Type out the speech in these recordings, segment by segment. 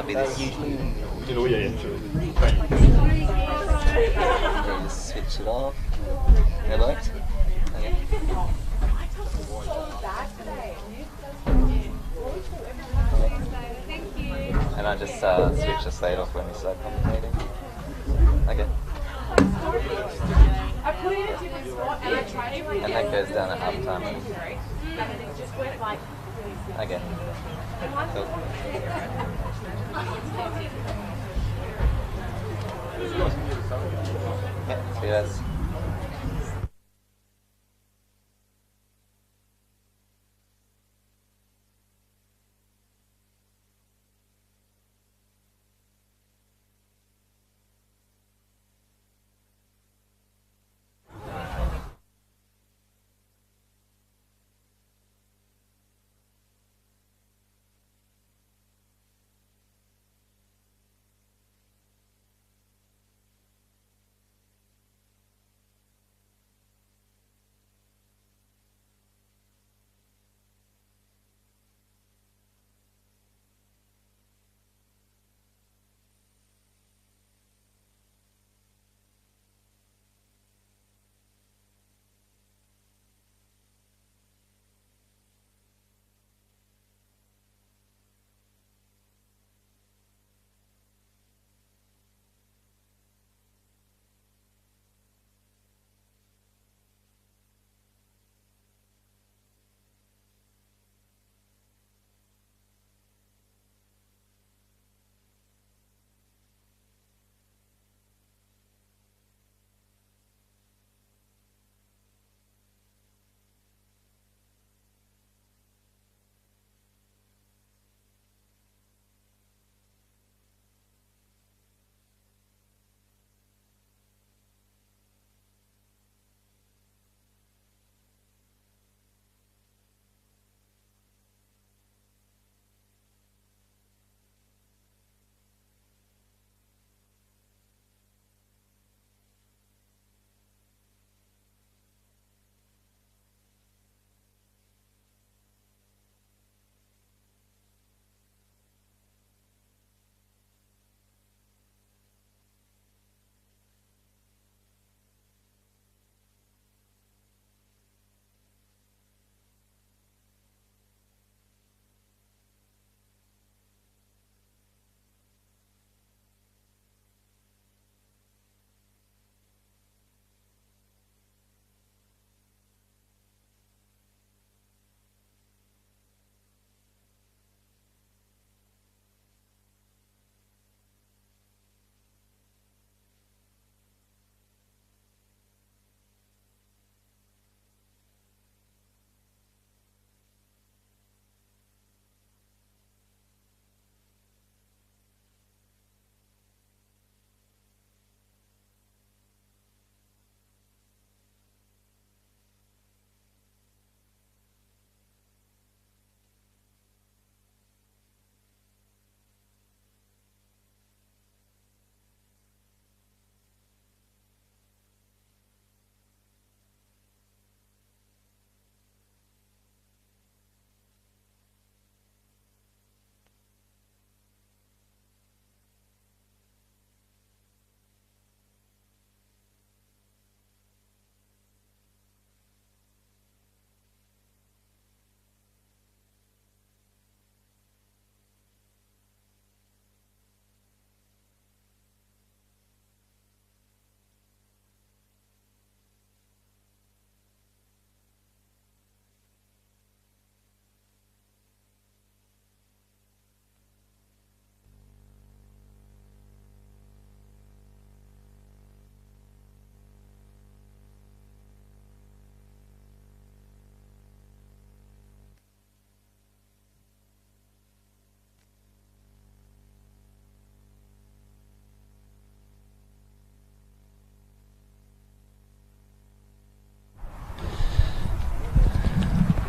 might be this. Oh yeah, yeah, sure. Okay, just switch it off. It worked? Okay. And I just switch the slate off when we start commentating. Okay. And that goes down at half time. Okay. Cool. Yeah, see you guys.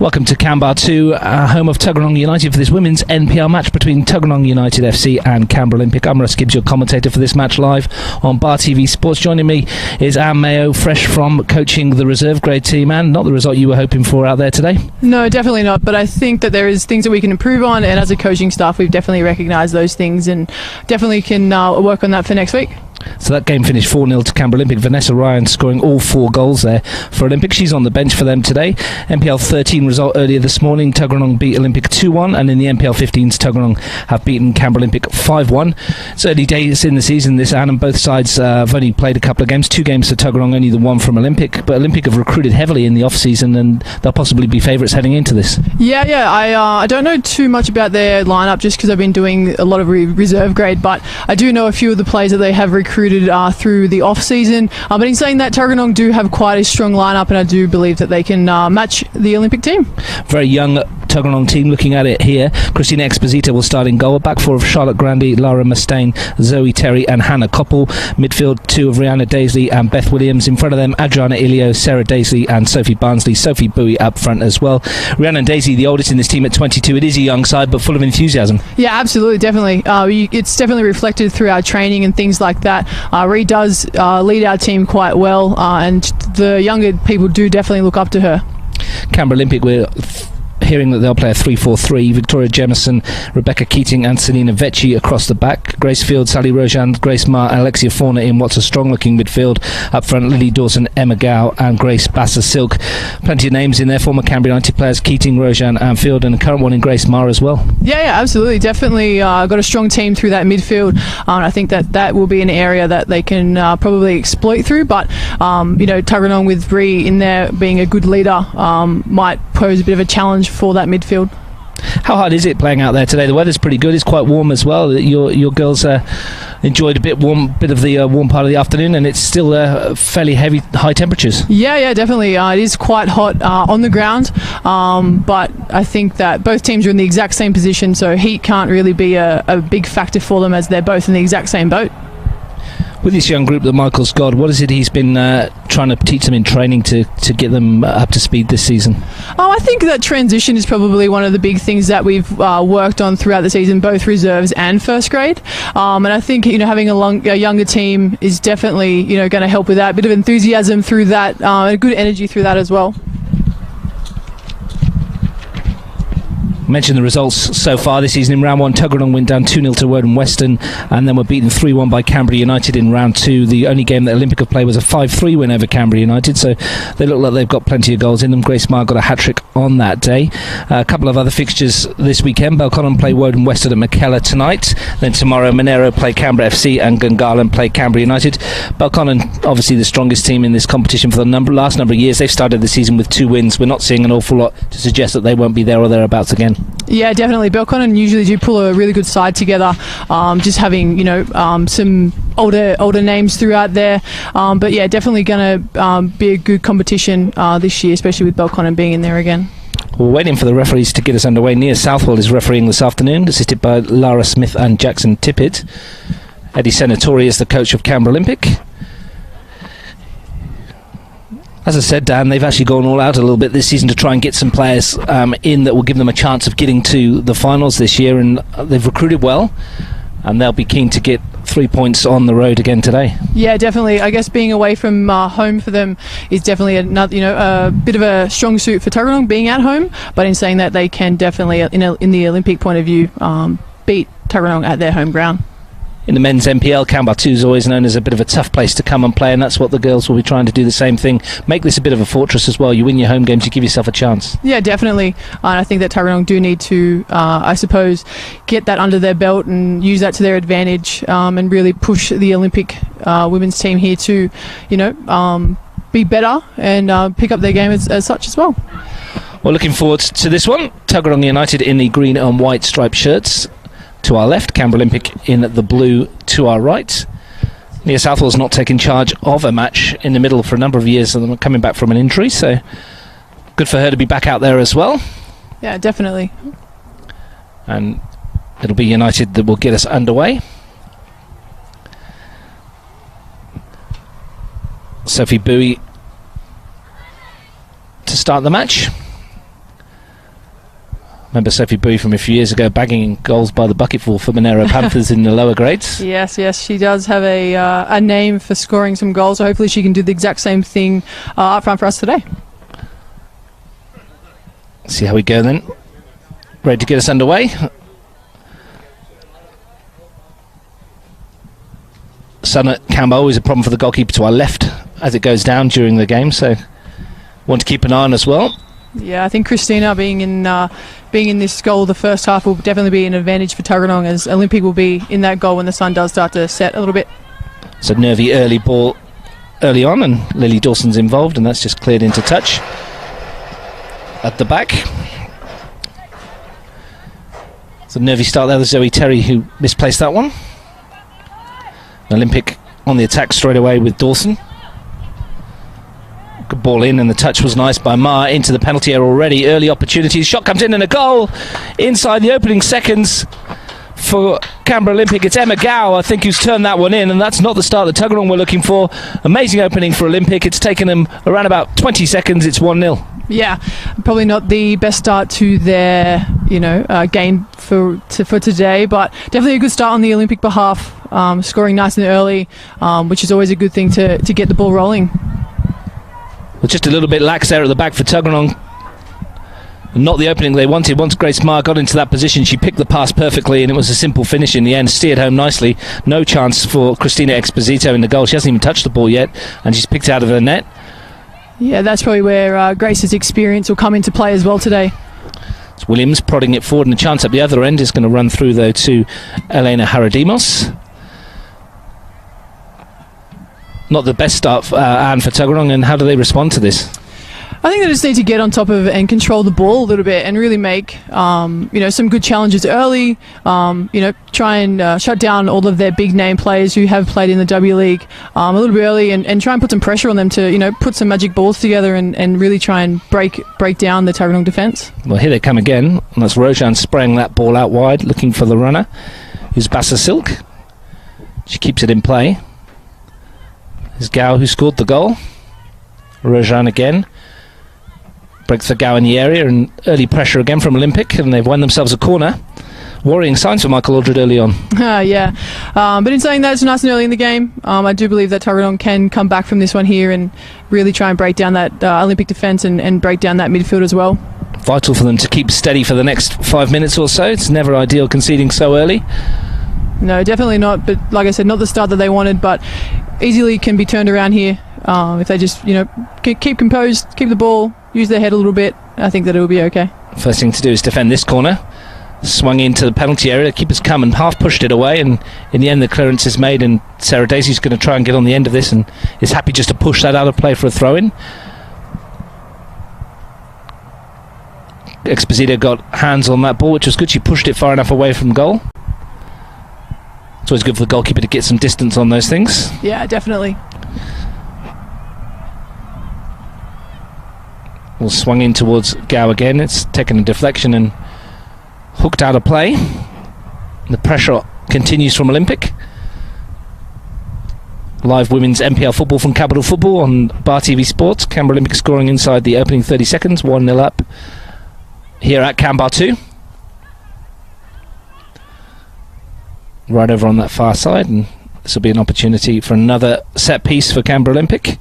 Welcome to Canberra 2, home of Tuggeranong United for this women's NPL match between Tuggeranong United FC and Canberra Olympic. I'm Russ Gibbs, your commentator for this match live on Bar TV Sports. Joining me is Anne Mayo, fresh from coaching the reserve grade team. Anne, not the result you were hoping for out there today? No, definitely not, but I think that there is things that we can improve on, and as a coaching staff we've definitely recognised those things and definitely can work on that for next week. So that game finished 4-0 to Canberra Olympic. Vanessa Ryan scoring all 4 goals there for Olympic. She's on the bench for them today. NPL 13 result earlier this morning. Tuggeranong beat Olympic 2-1, and in the NPL 15s, Tuggeranong have beaten Canberra Olympic 5-1. It's early days in the season this, and both sides have only played a couple of games. 2 games for Tuggeranong, only the 1 from Olympic. But Olympic have recruited heavily in the off-season, and they'll possibly be favourites heading into this. Yeah. I don't know too much about their lineup just because I've been doing a lot of reserve grade, but I do know a few of the players that they have recruited through the off-season. But in saying that, Tuggeranong do have quite a strong lineup, and I do believe that they can match the Olympic team. Very young Tuggeranong team. Looking at it here, Christina Exposito will start in goal. Back 4 of Charlotte Grandy, Lara Mustaine, Zoe Terry and Hannah Koppel. Midfield 2 of Rihanna Daisley and Beth Williams. In front of them, Adriana Ilio, Sarah Daisley and Sophie Barnsley. Sophie Bowie up front as well. Rihanna Daisley, the oldest in this team at 22. It is a young side, but full of enthusiasm. Yeah, absolutely, definitely. It's definitely reflected through our training and things like that. Reed does lead our team quite well, and the younger people do definitely look up to her. Canberra Olympic, we're hearing that they'll play a 3-4-3. Victoria Jemison, Rebecca Keating and Selina Vecchi across the back. Grace Field, Sally Rojan, Grace Marr and Alexia Fauna in what's a strong looking midfield. Up front, Lily Dawson, Emma Gow and Grace Basser-Silk. Plenty of names in there, former Canberra United players, Keating, Rojan and Field, and a current one in Grace Marr as well. Yeah, absolutely. Definitely got a strong team through that midfield. And I think that will be an area that they can probably exploit through, but Tuggeranong with Bree in there being a good leader might pose a bit of a challenge for that midfield. How hard is it playing out there today? The weather's pretty good. It's quite warm as well. Your girls enjoyed a bit of the warm part of the afternoon, and it's still fairly heavy, high temperatures. Yeah, definitely. It is quite hot on the ground, but I think that both teams are in the exact same position, so heat can't really be a big factor for them as they're both in the exact same boat. With this young group that Michael's got, what is it he's been trying to teach them in training to get them up to speed this season? I think that transition is probably one of the big things that we've worked on throughout the season, both reserves and first grade. And I think having a younger team is definitely going to help with that. A bit of enthusiasm through that, a good energy through that as well. Mentioned the results so far this season. In round 1, Tuggeranong went down 2-0 to Woden Western and then were beaten 3-1 by Canberra United in round 2. The only game that Olympic have played was a 5-3 win over Canberra United, so they look like they've got plenty of goals in them. Grace Marr got a hat-trick on that day. A couple of other fixtures this weekend. Belconnen play Woden Western at Mackellar tonight. Then tomorrow Monero play Canberra FC and Gungahlin play Canberra United. Belconnen obviously the strongest team in this competition for the last number of years. They've started the season with 2 wins. We're not seeing an awful lot to suggest that they won't be there or thereabouts again. Yeah, definitely. Belconnen usually do pull a really good side together, just having some older names throughout there. But yeah, definitely going to be a good competition this year, especially with Belconnen being in there again. We're waiting for the referees to get us underway. Nia Southwell is refereeing this afternoon, assisted by Lara Smith and Jackson Tippett. Eddie Senatori is the coach of Canberra Olympic. As I said, Dan, they've actually gone all out a little bit this season to try and get some players in that will give them a chance of getting to the finals this year, and they've recruited well, and they'll be keen to get 3 points on the road again today. Yeah, definitely. I guess being away from home for them is definitely another, a bit of a strong suit for Tuggeranong being at home, but in saying that, they can definitely, in the Olympic point of view, beat Tuggeranong at their home ground. In the men's NPL, Canberra 2 is always known as a bit of a tough place to come and play, and that's what the girls will be trying to do, the same thing. Make this a bit of a fortress as well. You win your home games, you give yourself a chance. Yeah, definitely. And I think that Tuggeranong do need to, I suppose, get that under their belt and use that to their advantage, and really push the Olympic women's team here to, be better and pick up their game as such as well. Well, looking forward to this one. Tuggeranong United in the green and white striped shirts to our left, Canberra Olympic in the blue to our right. Nia Southwell's not taken charge of a match in the middle for a number of years, and coming back from an injury, so good for her to be back out there as well. Yeah, definitely. And it'll be United that will get us underway. Sophie Bowie to start the match. Remember Sophie Bowie from a few years ago bagging goals by the bucketful for Monero Panthers in the lower grades? Yes, she does have a name for scoring some goals, so hopefully she can do the exact same thing up front for us today. See how we go then. Ready to get us underway. Sun at Canberra, always a problem for the goalkeeper to our left as it goes down during the game, so want to keep an eye on as well. Yeah, I think Christina being in this goal the first half will definitely be an advantage for Tuggeranong, as Olympic will be in that goal when the sun does start to set a little bit. It's a nervy early ball early on, and Lily Dawson's involved, and that's just cleared into touch at the back. It's a nervy start there. There's Zoe Terry who misplaced that one. Olympic on the attack straight away with Dawson. Good ball in, and the touch was nice by Ma into the penalty area already. Early opportunities. Shot comes in and a goal inside the opening seconds for Canberra Olympic. It's Emma Gow, I think, who's turned that one in, and that's not the start that Tuggeranong were looking for. Amazing opening for Olympic. It's taken them around about 20 seconds. It's 1-0. Yeah, probably not the best start to their game for today, but definitely a good start on the Olympic behalf. Scoring nice and early, which is always a good thing to get the ball rolling. Well, just a little bit lax there at the back for Tuggeranong. Not the opening they wanted. Once Grace Marr got into that position, she picked the pass perfectly, and it was a simple finish in the end. Steered home nicely. No chance for Christina Exposito in the goal. She hasn't even touched the ball yet, and she's picked out of her net. Yeah, that's probably where Grace's experience will come into play as well today. It's Williams prodding it forward, and the chance at the other end is going to run through, though, to Elena Haradimos. Not the best start, Anne, for Tuggeranong, and how do they respond to this? I think they just need to get on top of and control the ball a little bit and really make some good challenges early. Try and shut down all of their big name players who have played in the W League a little bit early, and try and put some pressure on them to put some magic balls together and really try and break down the Tuggeranong defence. Well, here they come again, and that's Rojan spraying that ball out wide, looking for the runner, who's Bassa Silk. She keeps it in play. There's Gao who scored the goal. Rojan again. Breaks for Gao in the area, and early pressure again from Olympic, and they've won themselves a corner. Worrying signs for Michael Aldred early on. But in saying that, it's nice and early in the game. I do believe that Tuggeranong can come back from this one here and really try and break down that Olympic defence and break down that midfield as well. Vital for them to keep steady for the next 5 minutes or so. It's never ideal conceding so early. No, definitely not. But like I said, not the start that they wanted, but easily can be turned around here if they just keep composed, keep the ball, use their head a little bit. I think that it will be okay. First thing to do is defend this corner. Swung into the penalty area. The keeper's come and half pushed it away, and in the end the clearance is made, and Sarah Daisy's going to try and get on the end of this and is happy just to push that out of play for a throw-in. Exposito got hands on that ball, which was good. She pushed it far enough away from goal. It's always good for the goalkeeper to get some distance on those things. Yeah, definitely. Well, swung in towards Gao again. It's taken a deflection and hooked out of play. The pressure continues from Olympic. Live women's NPL football from Capital Football on Bar TV Sports. Canberra Olympic scoring inside the opening 30 seconds. 1-0 up here at Canberra 2. Right over on that far side, and this will be an opportunity for another set piece for Canberra Olympic.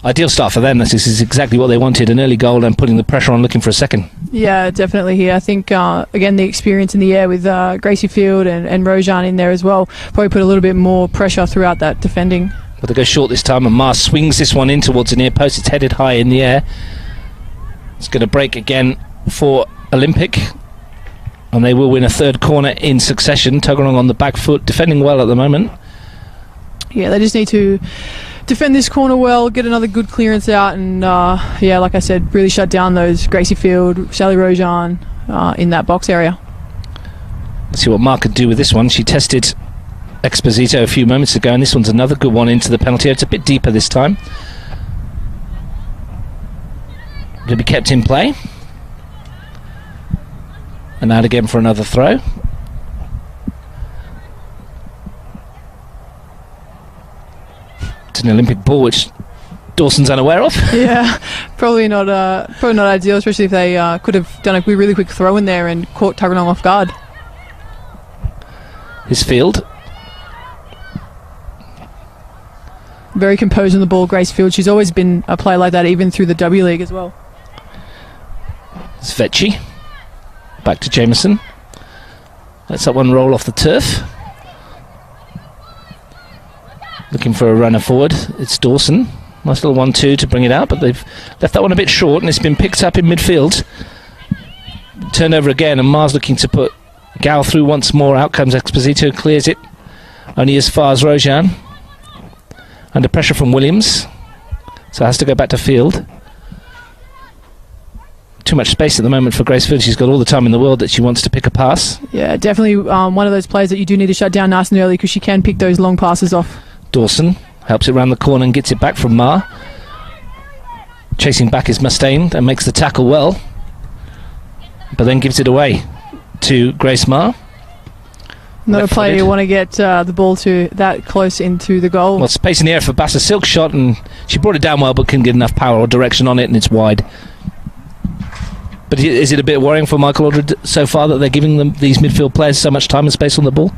Ideal start for them. This is exactly what they wanted, an early goal and putting the pressure on, looking for a second. Yeah, definitely here. I think, again, the experience in the air with Gracie Field and Rojan in there as well probably put a little bit more pressure throughout that defending. But they go short this time, and Mars swings this one in towards the near post. It's headed high in the air. It's going to break again for Olympic, and they will win a third corner in succession. Tuggeranong on the back foot, defending well at the moment. Yeah, they just need to defend this corner well, get another good clearance out, and like I said, really shut down those Gracie Field, Sally Rojan in that box area. Let's see what Mark could do with this one. She tested Exposito a few moments ago, and this one's another good one into the penalty. It's a bit deeper this time. It'll be kept in play. And out again for another throw. It's an Olympic ball which Dawson's unaware of. Yeah, probably not ideal, especially if they could have done a really quick throw in there and caught Tuggeranong off guard. His field. Very composed on the ball, Grace Field. She's always been a player like that, even through the W League as well. Svetchi. Back to Jameson. Lets that one roll off the turf. Looking for a runner forward. It's Dawson. Nice little 1-2 to bring it out, but they've left that one a bit short, and it's been picked up in midfield. Turned over again, and Mars looking to put Gal through once more. Out comes Exposito, clears it. Only as far as Rojan. Under pressure from Williams. So has to go back to field. Too much space at the moment for Grace Field. She's got all the time in the world that she wants to pick a pass. Yeah, definitely one of those players that you do need to shut down nice and early, because she can pick those long passes off. Dawson helps it round the corner and gets it back from Ma. Chasing back is Mustaine and makes the tackle well, but then gives it away to Grace Ma. Not a player you want to get the ball to that close into the goal. Well, space in the air for Bassa Silk shot, and she brought it down well, but couldn't get enough power or direction on it, and it's wide. But is it a bit worrying for Michael Aldred so far that they're giving them these midfield players so much time and space on the ball?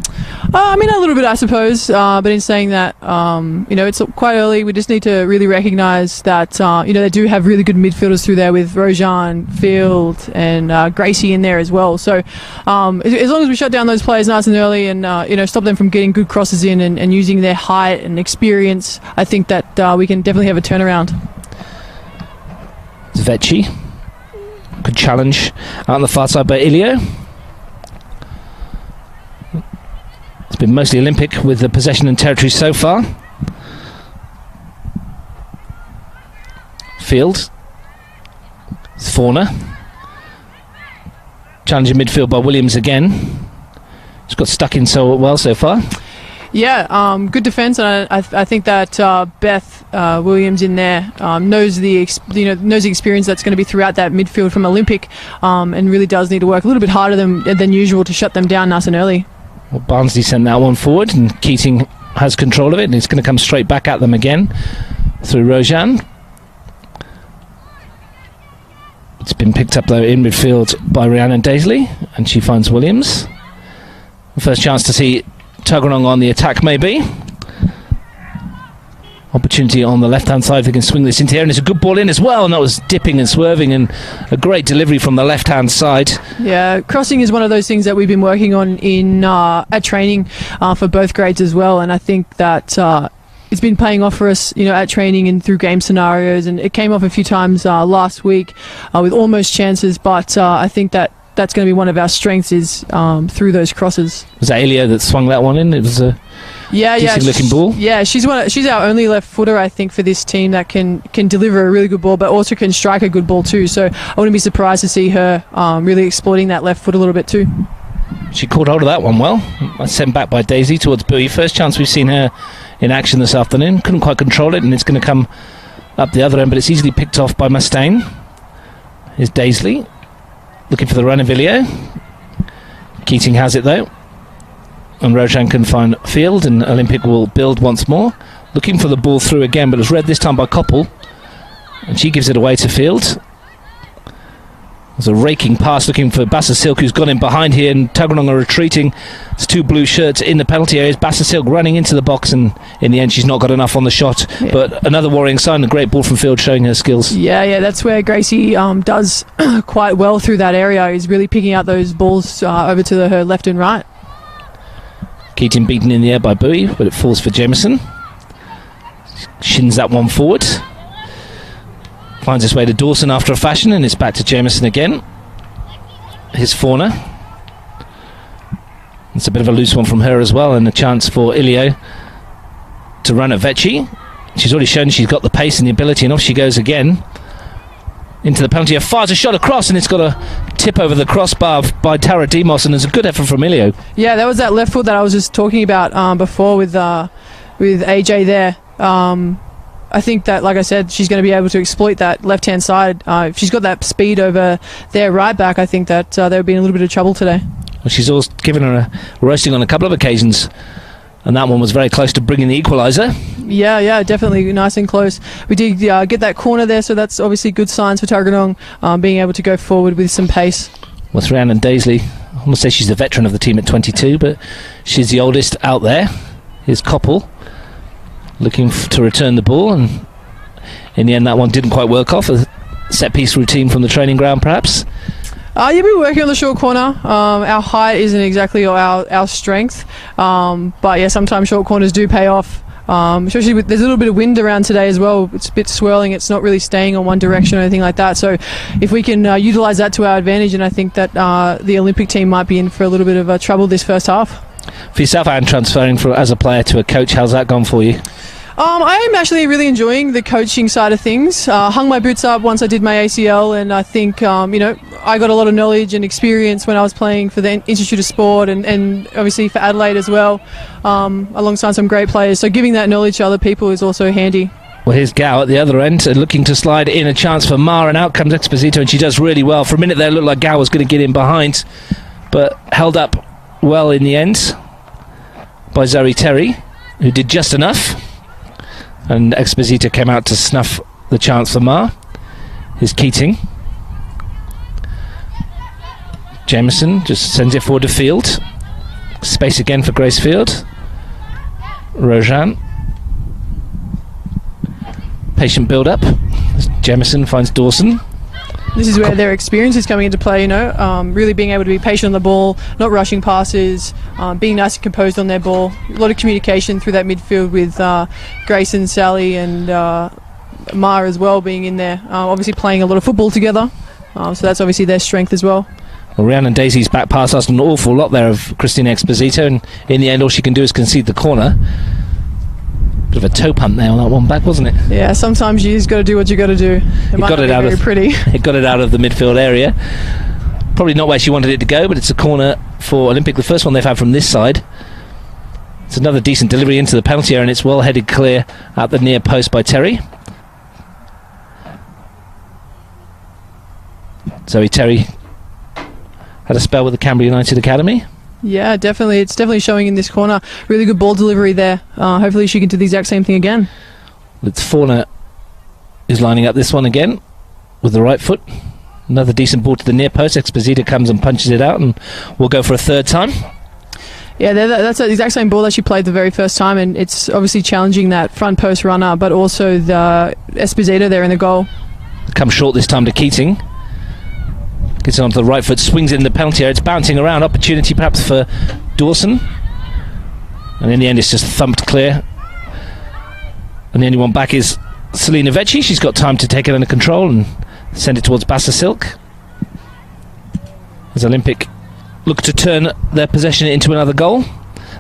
I mean, a little bit, I suppose. But in saying that, it's quite early. We just need to really recognise that, they do have really good midfielders through there with Rojan, Field, and Gracie in there as well. So as long as we shut down those players nice and early and, stop them from getting good crosses in and using their height and experience, I think that we can definitely have a turnaround. Svetchi. Good challenge out on the far side by Ilio. It's been mostly Olympic with the possession and territory so far. Field. It's Fauna. Challenge in midfield by Williams again. He's got stuck in so well so far. Yeah, good defence, and I think that Beth Williams in there knows the experience that's going to be throughout that midfield from Olympic, and really does need to work a little bit harder than usual to shut them down nice and early. Well, Barnsley sent that one forward, and Keating has control of it, and it's going to come straight back at them again through Rojan. It's been picked up though in midfield by Rhiannon Daisley, and she finds Williams. The first chance to see Tuggeranong on the attack, maybe. Opportunity on the left-hand side if they can swing this into here, and it's a good ball in as well, and that was dipping and swerving, and a great delivery from the left-hand side. Yeah, crossing is one of those things that we've been working on in at training for both grades as well, and I think that it's been paying off for us, at training and through game scenarios, and it came off a few times last week with almost chances, but I think that's going to be one of our strengths is through those crosses. Was that Elio that swung that one in? It was a decent looking ball. Yeah, she's our only left footer, I think, for this team that can deliver a really good ball, but also can strike a good ball too. So I wouldn't be surprised to see her really exploiting that left foot a little bit too. She caught hold of that one well. Sent back by Daisy towards Bowie. First chance we've seen her in action this afternoon. Couldn't quite control it, and it's going to come up the other end, but it's easily picked off by Mustaine. Here's Daisley. Looking for the run of Ilio. Keating has it though. And Rojan can find Field, and Olympic will build once more. Looking for the ball through again, but it's read this time by Koppel. And she gives it away to Field. There's a raking pass looking for Bassa Silk, who's gone in behind here, and Tuggeranong are retreating. There's two blue shirts in the penalty areas. Bassa Silk running into the box, and in the end she's not got enough on the shot. Yeah. But another worrying sign, a great ball from Field showing her skills. Yeah, that's where Gracie does quite well through that area. He's really picking out those balls over to her left and right. Keating beaten in the air by Bowie, but it falls for Jameson. Shins that one forward. Finds its way to Dawson after a fashion, and it's back to Jameson again. Here's Fauna. It's a bit of a loose one from her as well, and a chance for Ilio to run at Vecchi. She's already shown she's got the pace and the ability, and off she goes again into the penalty area. Fires a shot across, and it's got a tip over the crossbar by Tara Demos, and it's a good effort from Ilio. Yeah, that was that left foot that I was just talking about before with AJ there. I think that, like I said, she's going to be able to exploit that left-hand side. If she's got that speed over their right back, I think that they would be in a little bit of trouble today. Well, she's always given her a roasting on a couple of occasions And that one was very close to bringing the equaliser. Yeah, definitely nice and close. We did get that corner there, so that's obviously good signs for Tuggeranong, being able to go forward with some pace. Well, Rhiannon Daisley, I want to say she's the veteran of the team at 22, but she's the oldest out there. Here's Koppel looking to return the ball, and in the end that one didn't quite work off. A set-piece routine from the training ground, perhaps. Yeah, we're working on the short corner. Our height isn't exactly our strength, but yeah, sometimes short corners do pay off. Especially with, there's a little bit of wind around today as well. It's a bit swirling. It's not really staying on one direction or anything like that. So if we can utilise that to our advantage, and I think that the Olympic team might be in for a little bit of trouble this first half. For yourself, and transferring as a player to a coach, how's that gone for you? I am actually really enjoying the coaching side of things. Hung my boots up once I did my ACL, and I think I got a lot of knowledge and experience when I was playing for the Institute of Sport and obviously for Adelaide as well, alongside some great players. So giving that knowledge to other people is also handy. Well, here's Gow at the other end, looking to slide in a chance for Ma, and out comes Exposito, and she does really well. For a minute there, it looked like Gow was going to get in behind, but held up well in the end by Zoe Terry, who did just enough. And Exposito came out to snuff the chance for Ma. Here's Keating. Jameson just sends it forward to Field. Space again for Grace Field. Rojan. Patient build-up. Jameson finds Dawson. This is where their experience is coming into play, really being able to be patient on the ball, not rushing passes, being nice and composed on their ball. A lot of communication through that midfield with Grayson, Sally and Ma as well being in there. Obviously playing a lot of football together, so that's obviously their strength as well. Well, Rhiannon Daisy's back pass us an awful lot there of Christina Exposito, and in the end all she can do is concede the corner. Bit of a toe punt there on that one back, wasn't it? Yeah, sometimes you just got to do what you got to do. It might got it out very of pretty. It got it out of the midfield area. Probably not where she wanted it to go, but it's a corner for Olympic, the first one they've had from this side. It's another decent delivery into the penalty area, and it's well headed clear at the near post by Terry. Zoe Terry had a spell with the Canberra United Academy. Yeah, definitely. It's definitely showing in this corner. Really good ball delivery there. Hopefully she can do the exact same thing again. It's Fauna is lining up this one again with the right foot. Another decent ball to the near post. Exposito comes and punches it out, and we'll go for a third time. Yeah, that's the exact same ball that she played the very first time, and it's obviously challenging that front post runner, but also the Esposito there in the goal. Comes short this time to Keating. Gets it onto the right foot, swings it in the penalty area. It's bouncing around. Opportunity perhaps for Dawson. And in the end, it's just thumped clear. And the only one back is Selena Vecchi. She's got time to take it under control and send it towards Bassa Silk. As Olympic look to turn their possession into another goal.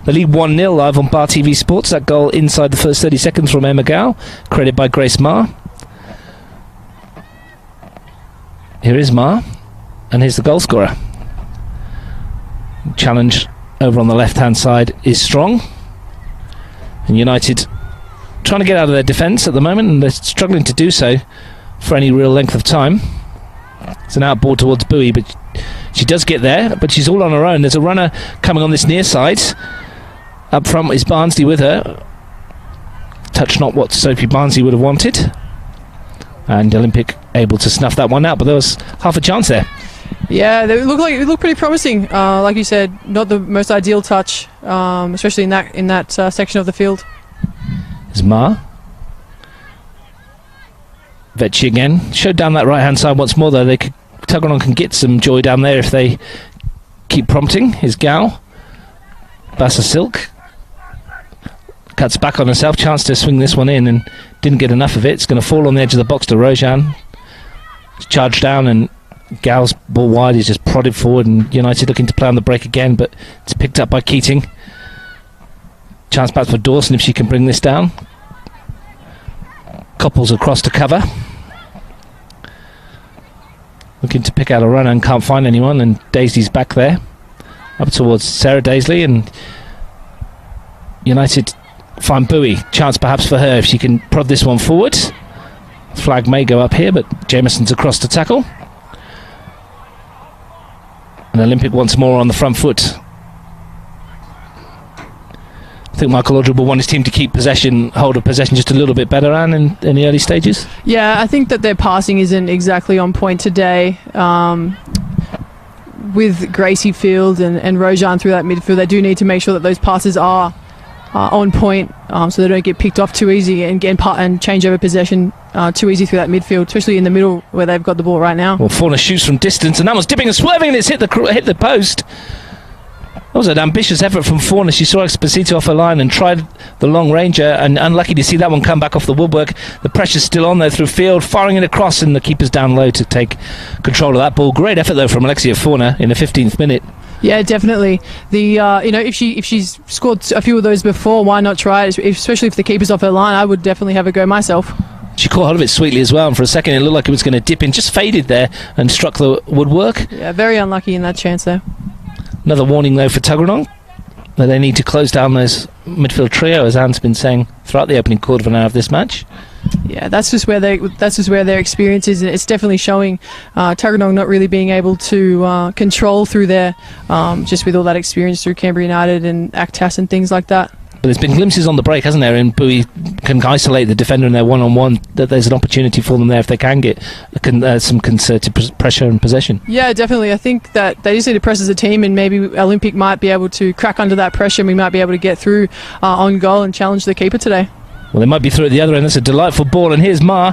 The lead 1-0 live on Bar TV Sports. That goal inside the first 30 seconds from Emma Gow, credited by Grace Ma. Here is Ma. And here's the goal scorer. Challenge over on the left-hand side is strong. And United trying to get out of their defence at the moment, and they're struggling to do so for any real length of time. It's an outboard towards Bowie, but she does get there, but she's all on her own. There's a runner coming on this near side. Up front is Barnsley with her. Touch not what Sophie Barnsley would have wanted. And Olympic able to snuff that one out, but there was half a chance there. Yeah, it looked pretty promising. Like you said, not the most ideal touch, especially in that section of the field. There's Ma. Vecchi again. Showed down that right hand side once more, though. Tuggeranong can get some joy down there if they keep prompting. Here's Gow. Bassa Silk. Cuts back on herself. Chance to swing this one in and didn't get enough of it. It's going to fall on the edge of the box to Rojan. It's charged down, and Gow's ball wide is just prodded forward, and United looking to play on the break again, but it's picked up by Keating. Chance back for Dawson if she can bring this down. Couples across to cover. Looking to pick out a runner and can't find anyone, and Daisy's back there. Up towards Sarah Daisley, and United find Bowie. Chance perhaps for her if she can prod this one forward. Flag may go up here, but Jameson's across to tackle. And Olympic once more on the front foot. think Michael Aldred will want his team to keep hold of possession just a little bit better, Anne, in the early stages. Yeah, I think that their passing isn't exactly on point today. With Gracie Field and Rojan through that midfield, they do need to make sure that those passes are on point, so they don't get picked off too easy and change over possession too easy through that midfield, especially in the middle where they've got the ball right now. Well, Fauna shoots from distance, and that was dipping and swerving, and it's hit the post. That was an ambitious effort from Fauna. She saw Exposito off her line and tried the long ranger, and unlucky to see that one come back off the woodwork. The pressure's still on there through field, firing it across, and the keeper's down low to take control of that ball. Great effort though from Alexia Fauna in the 15th minute. Yeah, definitely. If she's scored a few of those before, why not try it? Especially if the keeper's off her line, I would definitely have a go myself. She caught hold of it sweetly as well, and for a second it looked like it was going to dip in, just faded there and struck the woodwork. Yeah, very unlucky in that chance there. Another warning though for Tuggeranong, that they need to close down those midfield trio, as Anne's been saying throughout the opening quarter of an hour of this match. Yeah, that's just where their experience is, and it's definitely showing. Tuggeranong not really being able to control through there, just with all that experience through Canberra United and ACTAS and things like that. But there's been glimpses on the break, hasn't there? And Bowie can isolate the defender in their one-on-one. That there's an opportunity for them there if they can get some concerted pressure and possession. Yeah, definitely. I think that they just need to press as a team, and maybe Olympic might be able to crack under that pressure, and we might be able to get through on goal and challenge the keeper today. Well, they might be through at the other end. That's a delightful ball, and here's Ma,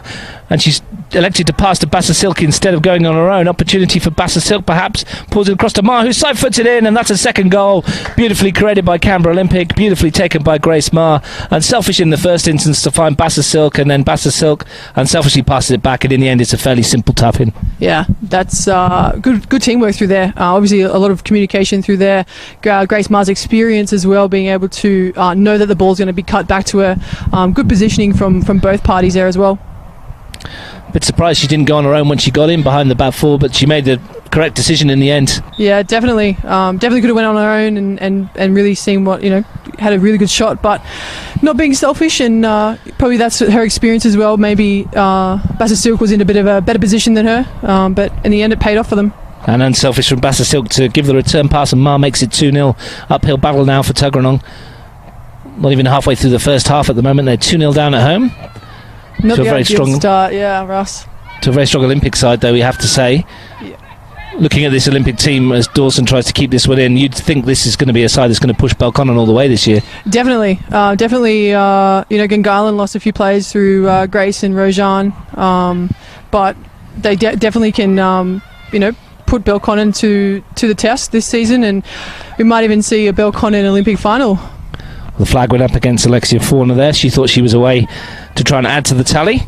and she's elected to pass to Bassasilk instead of going on her own. Opportunity for Bassasilk, perhaps. Pulls it across to Ma, who side-footed in, and that's a second goal. Beautifully created by Canberra Olympic, beautifully taken by Grace Ma. Unselfish in the first instance to find Bassasilk, and then Bassasilk unselfishly passes it back, and in the end it's a fairly simple tap-in. Yeah, that's good teamwork through there. Obviously a lot of communication through there. Grace Ma's experience as well, being able to know that the ball's going to be cut back to her. Good positioning from both parties there as well. A bit surprised she didn't go on her own when she got in behind the back four, but she made the correct decision in the end. Yeah, definitely. Definitely could have went on her own and really seen what, had a really good shot, but not being selfish, and probably that's her experience as well. Maybe Bassasilk was in a bit of a better position than her, but in the end it paid off for them. And unselfish from Bassasilk to give the return pass, and Ma makes it 2-0. Uphill battle now for Tuggeranong. Not even halfway through the first half at the moment. They're 2-0 down at home. Not the ideal start, yeah, Russ. To a very strong Olympic side, though, we have to say. Yeah. Looking at this Olympic team as Dawson tries to keep this one in, you'd think this is going to be a side that's going to push Belconnen all the way this year. Definitely. Gungahlin lost a few players through Grace and Rojan, but they definitely can, put Belconnen to the test this season, and we might even see a Belconnen Olympic final. The flag went up against Alexia Fauna there. She thought she was away to try and add to the tally.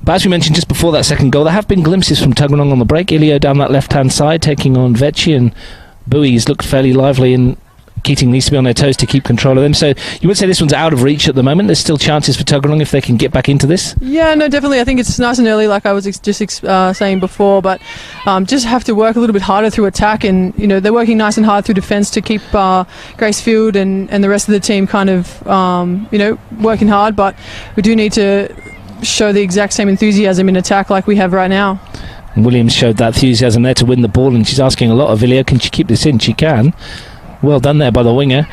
But as we mentioned just before that second goal, there have been glimpses from Tuggeranong on the break. Ilio down that left-hand side, taking on Vecchi, and Bowie's looked fairly lively, and Keating needs to be on their toes to keep control of them. So you would say this one's out of reach at the moment. There's still chances for Tuggeranong if they can get back into this. Yeah, no, definitely. I think it's nice and early, like I was saying before, but just have to work a little bit harder through attack, and they're working nice and hard through defence to keep Grace Field and the rest of the team kind of working hard, but we do need to show the exact same enthusiasm in attack like we have right now. Williams showed that enthusiasm there to win the ball, and she's asking a lot of Ilio. Can she keep this in? She can. Well done there by the winger.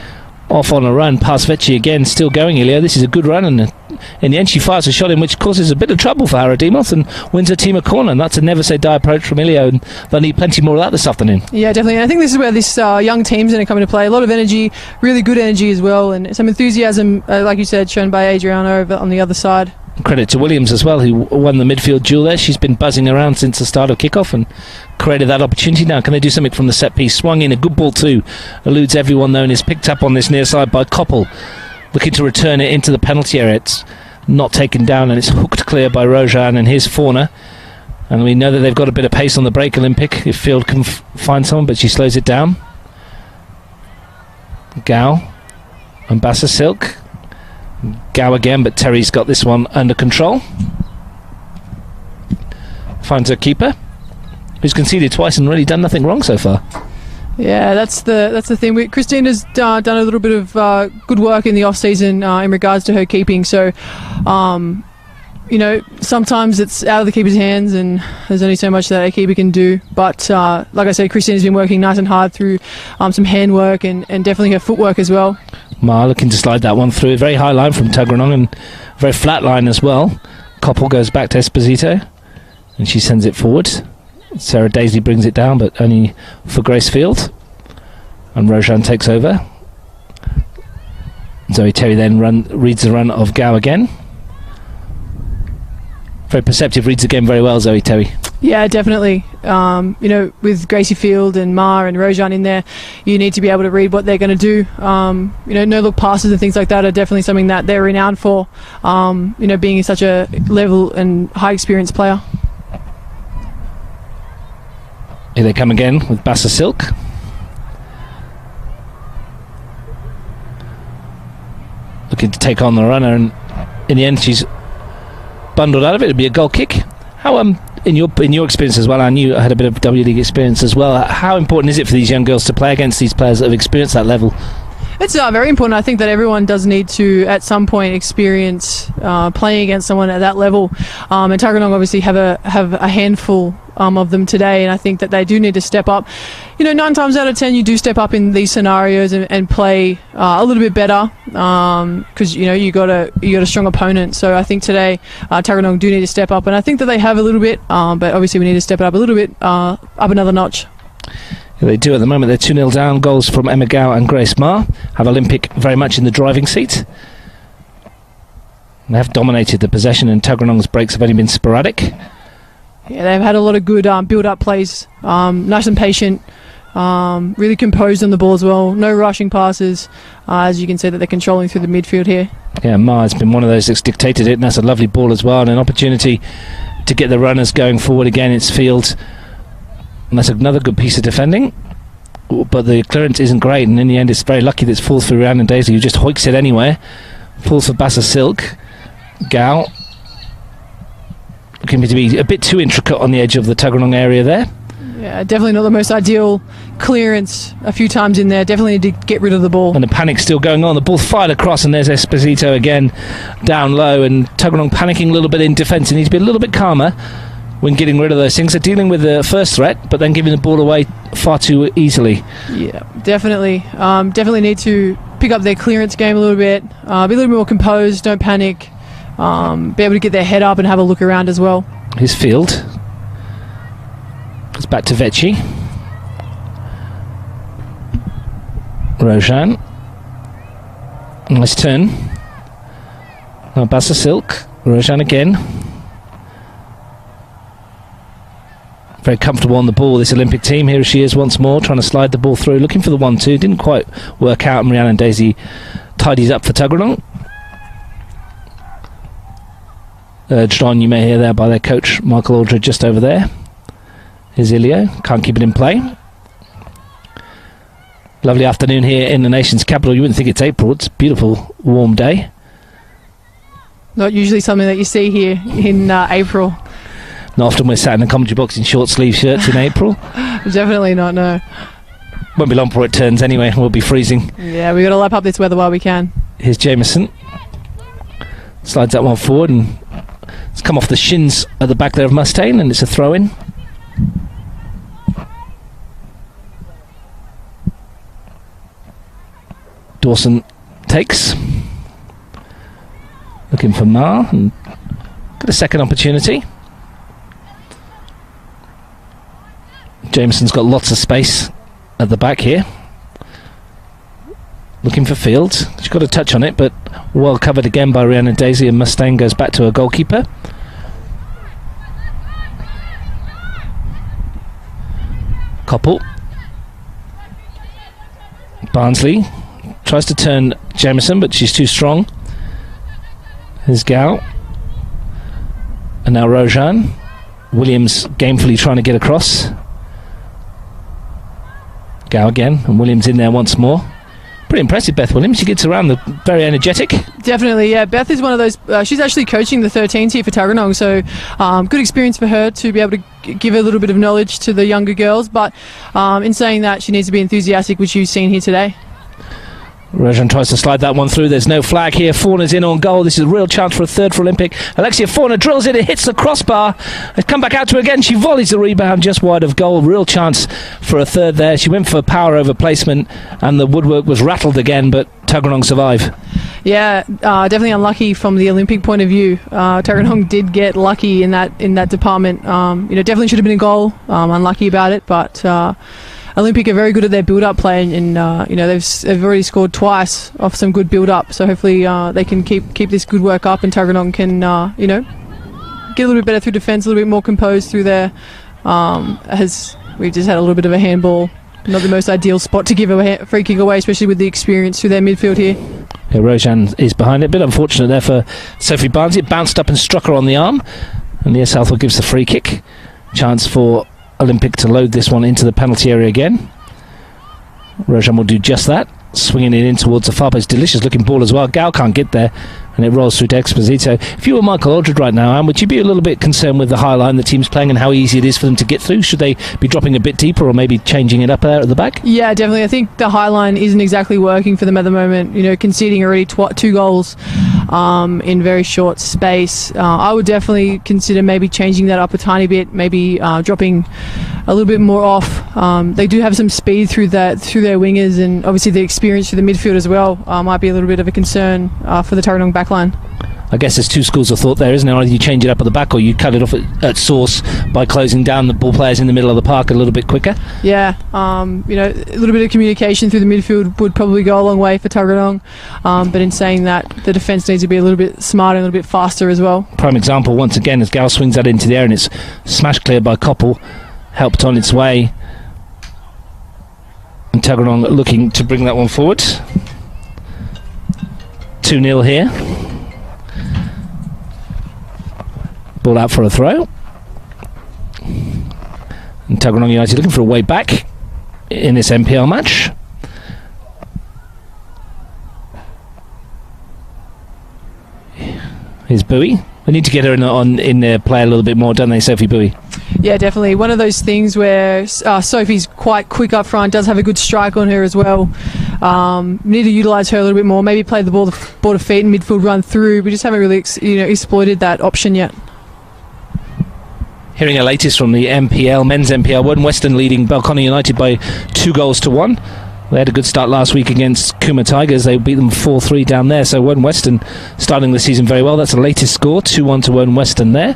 Off on a run, past Vecchi again, still going Ilio. This is a good run, and in the end she fires a shot in which causes a bit of trouble for Haradimos and wins her team a corner, and that's a never say die approach from Ilio, and they'll need plenty more of that this afternoon. Yeah, definitely. And I think this is where this young team's going to come into play. A lot of energy, really good energy as well, and some enthusiasm, like you said, shown by Adriana over on the other side. Credit to Williams as well, who won the midfield duel there. She's been buzzing around since the start of kickoff and created that opportunity. Now can they do something from the set piece? Swung in, a good ball too. Eludes everyone though, and is picked up on this near side by Koppel, looking to return it into the penalty area. It's not taken down, and it's hooked clear by Rojan, and here's Fauna. And we know that they've got a bit of pace on the break, Olympic, if Field can find someone, but she slows it down. Gao and Bassasilk. Gao again, but Terry's got this one under control. Finds her keeper, who's conceded twice and really done nothing wrong so far. Yeah, that's the thing. Christina's done a little bit of good work in the off season in regards to her keeping. So, sometimes it's out of the keeper's hands and there's only so much that a keeper can do. But like I said, Christina's been working nice and hard through some handwork and definitely her footwork as well. Ma looking to slide that one through. A very high line from Tuggeranong and very flat line as well. Koppel goes back to Esposito and she sends it forward. Sarah Daisley brings it down, but only for Gracefield. And Rojan takes over. Zoe Terry then reads the run of Gow again. Very perceptive, reads the game very well, Zoe Terry. Yeah, definitely. With Gracie Field and Ma and Rojan in there, you need to be able to read what they're going to do. No-look passes and things like that are definitely something that they're renowned for, being such a level and high-experienced player. Here they come again with Bassa Silk. Looking to take on the runner, and in the end she's bundled out of it. It'll be a goal kick. How in your experience as well, and you had a bit of W League experience as well, how important is it for these young girls to play against these players that have experienced that level? It's very important. I think that everyone does need to, at some point, experience playing against someone at that level. And Tuggeranong obviously have a handful of them today, and I think that they do need to step up. 9 times out of 10, you do step up in these scenarios and play a little bit better because you got a strong opponent. So I think today Tuggeranong do need to step up, and I think that they have a little bit, but obviously we need to step it up a little bit, up another notch. They do at the moment. They're 2-0 down. Goals from Emma Gow and Grace Ma. Have Olympic very much in the driving seat. They have dominated the possession, and Tuggeranong's breaks have only been sporadic. Yeah, they've had a lot of good build-up plays. Nice and patient. Really composed on the ball as well. No rushing passes. As you can see that they're controlling through the midfield here. Yeah, Ma has been one of those that's dictated it, and that's a lovely ball as well, and an opportunity to get the runners going forward again. It's Field. And that's another good piece of defending, but the clearance isn't great, and in the end it's very lucky that it falls through Rhiannon Daisy, who just hoiks it anyway. Falls for Bassa Silk. Gow looking to be a bit too intricate on the edge of the Tuggeranong area there. Yeah, definitely not the most ideal clearance a few times in there. Definitely need to get rid of the ball. And the panic's still going on. The ball fired across, and there's Esposito again down low, and Tuggeranong panicking a little bit in defence. They need to be a little bit calmer when getting rid of those things. They're dealing with the first threat, but then giving the ball away far too easily. Yeah, definitely. Definitely need to pick up their clearance game a little bit. Be a little bit more composed, don't panic. Be able to get their head up and have a look around as well. His Field. Goes back to Vecchi. Rojan. Nice turn. Now Bassa Silk. Rojan again. Very comfortable on the ball, this Olympic team. Here she is once more, trying to slide the ball through, looking for the 1-2. Didn't quite work out, and Rhiannon Daisy tidies up for Tuggeranong. Urged on, you may hear there, by their coach, Michael Aldred, just over there. Here's Ilio, can't keep it in play. Lovely afternoon here in the nation's capital. You wouldn't think it's April, it's a beautiful, warm day. Not usually something that you see here in April. Not often we're sat in the commentary box in short sleeve shirts in April. Definitely not, no. Won't be long before it turns anyway. We'll be freezing. Yeah, we've got to lap up this weather while we can. Here's Jameson. Slides that one forward, and it's come off the shins at the back there of Mustaine, and it's a throw-in. Dawson takes. Looking for Ma, and got a second opportunity. Jameson's got lots of space at the back here. Looking for Field. She's got a touch on it, but well covered again by Rhiannon Daisy, and Mustaine goes back to her goalkeeper. Koppel. Barnsley tries to turn Jameson, but she's too strong. Here's Gow. And now Rojan. Williams gamefully trying to get across. Gow again, and Williams in there once more. Pretty impressive, Beth Williams. She gets around, very energetic. Definitely, yeah. Beth is one of those. She's actually coaching the 13s here for Tuggeranong, so good experience for her to be able to give a little bit of knowledge to the younger girls. But in saying that, she needs to be enthusiastic, which you've seen here today. Rojan tries to slide that one through. There's no flag here. Fauna's in on goal. This is a real chance for a third for Olympic. Alexia Fauna drills it. It hits the crossbar. It's come back out to her again. She volleys the rebound just wide of goal. Real chance for a third there. She went for power over placement and the woodwork was rattled again, but Tuggeranong survive. Yeah, definitely unlucky from the Olympic point of view. Tuggeranong did get lucky in that department. Definitely should have been a goal. Unlucky about it, but Olympic are very good at their build-up play, and they've already scored twice off some good build-up. So hopefully they can keep this good work up, and Tuggeranong can get a little bit better through defence, a little bit more composed through there. As we've just had a little bit of a handball. Not the most ideal spot to give a free kick away, especially with the experience through their midfield here. Yeah, Rojan is behind it. A bit unfortunate there for Sophie Barnes. It bounced up and struck her on the arm. And Nia Southwell gives the free kick. Chance for Olympic to load this one into the penalty area again. Rojan will do just that. Swinging it in towards the far post. Delicious looking ball as well. Gal can't get there. And it rolls through to Exposito. If you were Michael Aldred right now, Anne, would you be a little bit concerned with the high line the team's playing and how easy it is for them to get through? Should they be dropping a bit deeper or maybe changing it up there at the back? Yeah, definitely. I think the high line isn't exactly working for them at the moment. Conceding already 2 goals in very short space. I would definitely consider maybe changing that up a tiny bit, maybe dropping a little bit more off. They do have some speed through their wingers, and obviously the experience through the midfield as well might be a little bit of a concern for the Tuggeranong backline. I guess there's 2 schools of thought there, isn't there? Either you change it up at the back or you cut it off at source by closing down the ball players in the middle of the park a little bit quicker. Yeah, a little bit of communication through the midfield would probably go a long way for Tuggeranong. But in saying that, the defence needs to be a little bit smarter, a little bit faster as well. Prime example, once again, as Gal swings that into the air and it's smashed clear by Koppel, helped on its way. And Tuggeranong looking to bring that one forward. 2-0 here. Ball out for a throw. And Tuggeranong United looking for a way back in this NPL match. Here's Bowie. They need to get her in their play a little bit more, don't they, Sophie Bowie? Yeah, definitely. One of those things where Sophie's quite quick up front, does have a good strike on her as well. Need to utilise her a little bit more. Maybe play the ball to feet and midfield run through. We just haven't really exploited that option yet. Hearing our latest from the NPL, men's NPL, Woden Western leading Belconnen United by 2-1. They had a good start last week against Cooma Tigers. They beat them 4-3 down there. So Woden Western starting the season very well. That's the latest score, 2-1 to Woden Western there.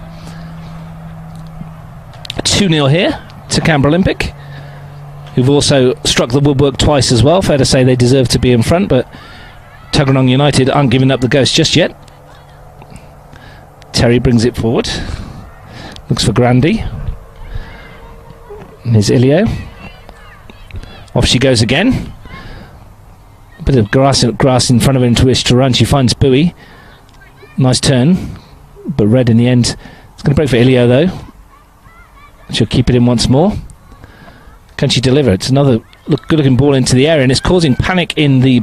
2-0 here to Canberra Olympic, who've also struck the woodwork twice as well. Fair to say they deserve to be in front, but Tuggeranong United aren't giving up the ghost just yet. Terry brings it forward. Looks for Grandy. And here's Ilio. Off she goes again. A bit of grass in front of her into which to run. She finds Bowie. Nice turn, but red in the end. It's going to break for Ilio though. She'll keep it in once more. Can she deliver? It's another good-looking ball into the area, and it's causing panic in the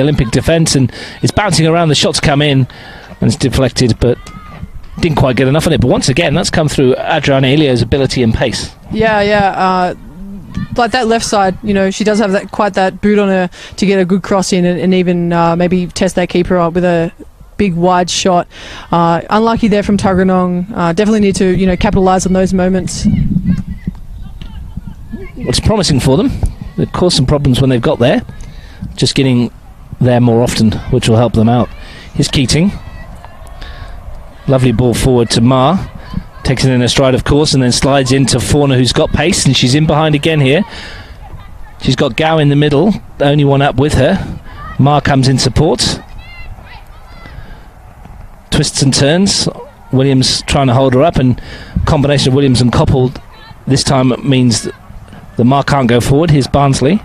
Olympic defence, and it's bouncing around. The shots come in, and it's deflected, but didn't quite get enough on it. But once again, that's come through Adriana Ilio's ability and pace. Yeah. Like that left side, she does have quite that boot on her to get a good cross in, and even maybe test that keeper up with a big wide shot. Unlucky there from Tuggeranong. Definitely need to capitalise on those moments. What's promising for them? They've caused some problems when they've got there. Just getting there more often, which will help them out. Here's Keating. Lovely ball forward to Ma. Takes it in a stride, of course, and then slides into Fauna, who's got pace, and she's in behind again here. She's got Gow in the middle, the only one up with her. Ma comes in support. Twists and turns. Williams trying to hold her up, and combination of Williams and Koppel this time means that Ma can't go forward. Here's Barnsley.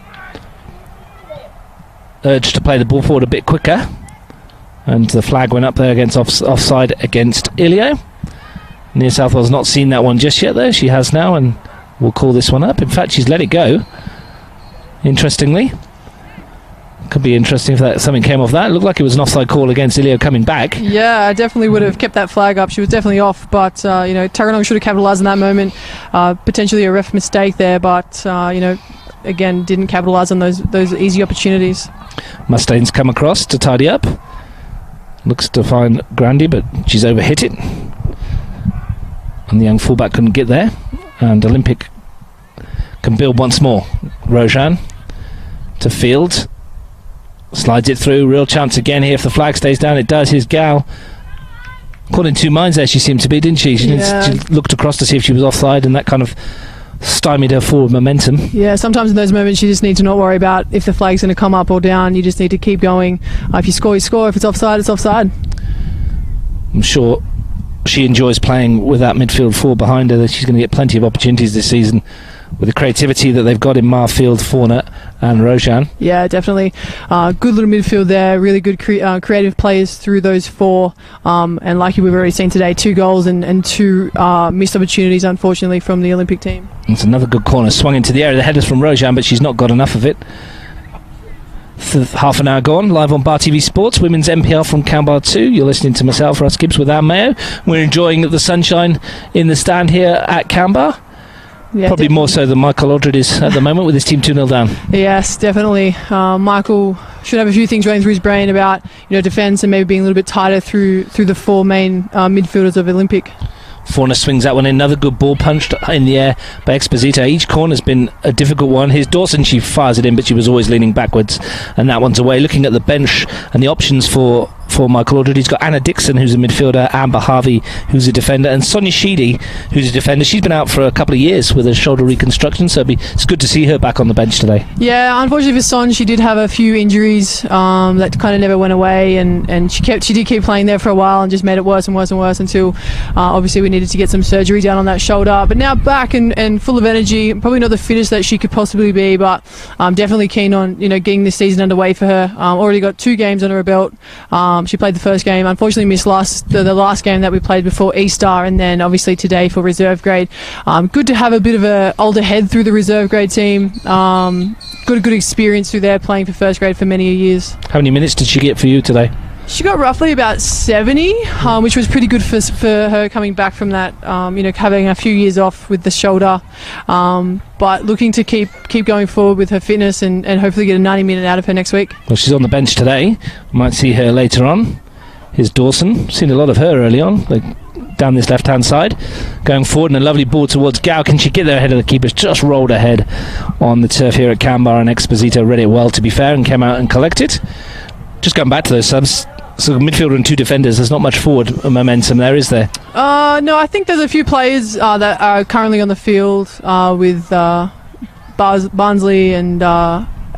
Urged to play the ball forward a bit quicker, and the flag went up there against offside against Ilio. Nia Southwell's not seen that one just yet though. She has now, and will call this one up. In fact, she's let it go. Interestingly. Could be interesting if something came off that. It looked like it was an offside call against Ilio coming back. Yeah, I definitely would have kept that flag up. She was definitely off, but Tuggeranong should have capitalised in that moment. Potentially a ref mistake there, but again, didn't capitalise on those easy opportunities. Mustaines come across to tidy up. Looks to find Grandy, but she's overhit it. And the young fullback couldn't get there. And Olympic can build once more. Rojan to Field. Slides it through. Real chance again here if the flag stays down. It does. Here's Gal. Caught in two minds there, she seemed to be, didn't she? She looked across to see if she was offside, and that kind of stymied her forward momentum. Yeah, sometimes in those moments you just need to not worry about if the flag's going to come up or down. You just need to keep going. If you score, you score. If it's offside, it's offside. I'm sure she enjoys playing with that midfield four behind her. That she's going to get plenty of opportunities this season with the creativity that they've got in Marfield, Fauna and Rojan. Yeah, definitely. Good little midfield there. Really good creative players through those four. And like we've already seen today, 2 goals and 2 missed opportunities, unfortunately, from the Olympic team. It's another good corner. Swung into the area. The header's from Rojan, but she's not got enough of it. Half an hour gone, live on Bar TV Sports, Women's NPL from Canberra 2. You're listening to myself, Russ Gibbs, with Anne Mayo. We're enjoying the sunshine in the stand here at Canberra. Yeah, probably definitely more so than Michael Aldred is at the moment with his team 2-0 down. Yes, definitely. Michael should have a few things running through his brain about defence and maybe being a little bit tighter through the 4 main midfielders of Olympic. Fauna swings that one in. Another good ball punched in the air by Exposito. Each corner's been a difficult one. Here's Dawson. She fires it in, but she was always leaning backwards, and that one's away. Looking at the bench and the options for Michael Aldred, he's got Anna Dixon, who's a midfielder, Amber Harvey, who's a defender, and Sonia Sheedy, who's a defender. She's been out for a couple of years with a shoulder reconstruction, so it's good to see her back on the bench today. Yeah, unfortunately for Son, she did have a few injuries that kind of never went away, and she did keep playing there for a while and just made it worse and worse and worse until obviously we needed to get some surgery done on that shoulder. But now back and full of energy. Probably not the fittest that she could possibly be, but definitely keen on getting this season underway for her. Already got 2 games under her belt. She played the first game, unfortunately missed the last game that we played before Easter, and then obviously today for reserve grade. Good to have a bit of an older head through the reserve grade team. Got a good experience through there, playing for first grade for many years. How many minutes did she get for you today? She got roughly about 70, which was pretty good for her coming back from that, having a few years off with the shoulder. But looking to keep going forward with her fitness and hopefully get a 90-minute out of her next week. Well, she's on the bench today. We might see her later on. Here's Dawson. Seen a lot of her early on, down this left-hand side. Going forward, and a lovely ball towards Gao. Can she get there ahead of the keeper? Just rolled ahead on the turf here at Canberra, and Exposito read it well, to be fair, and came out and collected. Just going back to those subs. So midfielder and 2 defenders, there's not much forward momentum there, is there? No, I think there's a few players that are currently on the field with Barnsley and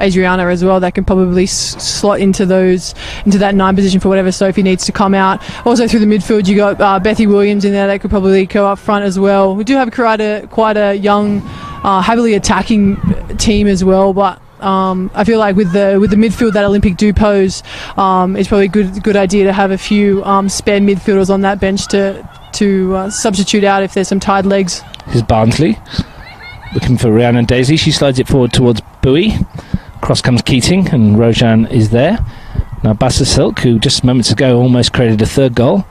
Adriana as well that can probably slot into that 9 position for whatever Sophie needs to come out. Also through the midfield you got Bethy Williams in there that could probably go up front as well. We do have quite a young, heavily attacking team as well, but I feel like with the midfield that Olympic do pose, it's probably a good idea to have a few spare midfielders on that bench to substitute out if there's some tired legs. Here's Barnsley looking for Rhiannon Daisy. She slides it forward towards Bowie. Cross comes Keating, and Rojan is there. Now Bassa Silk, who just moments ago almost created a 3rd goal.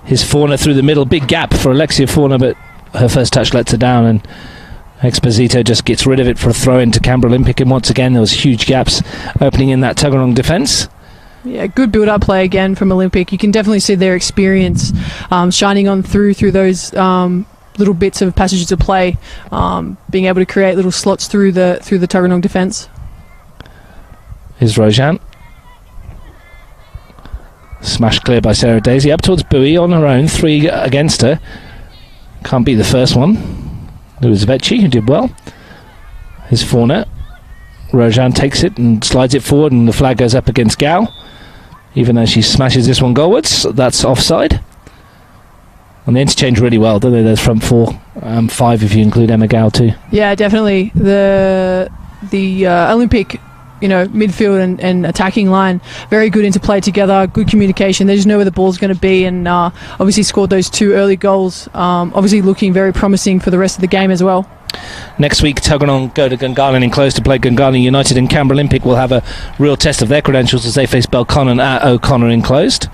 Here's Fauna through the middle. Big gap for Alexia Fauna, but her first touch lets her down, and Exposito just gets rid of it for a throw into Canberra Olympic, and once again there was huge gaps opening in that Tuggeranong defence. Yeah, good build-up play again from Olympic. You can definitely see their experience shining on through those little bits of passages of play, being able to create little slots through the Tuggeranong defence. Here's Rojan. Smashed clear by Sarah Daisy. Up towards Bowie on her own. 3 against her. Can't beat the first one. There was Vecchi, who did well. Here's Fauna. Rojan takes it and slides it forward, and the flag goes up against Gao. Even though she smashes this one goalwards, that's offside. And they interchange really well, don't they? There's front 4, 5 if you include Emma Gao too. Yeah, definitely. The Olympic midfield and attacking line, very good interplay together, good communication. They just know where the ball's going to be, and obviously scored those 2 early goals. Obviously looking very promising for the rest of the game as well. Next week, Tuggeranong go to Gungahlin enclosed to play Gungahlin United, and Canberra Olympic will have a real test of their credentials as they face Belconnen at O'Connor enclosed.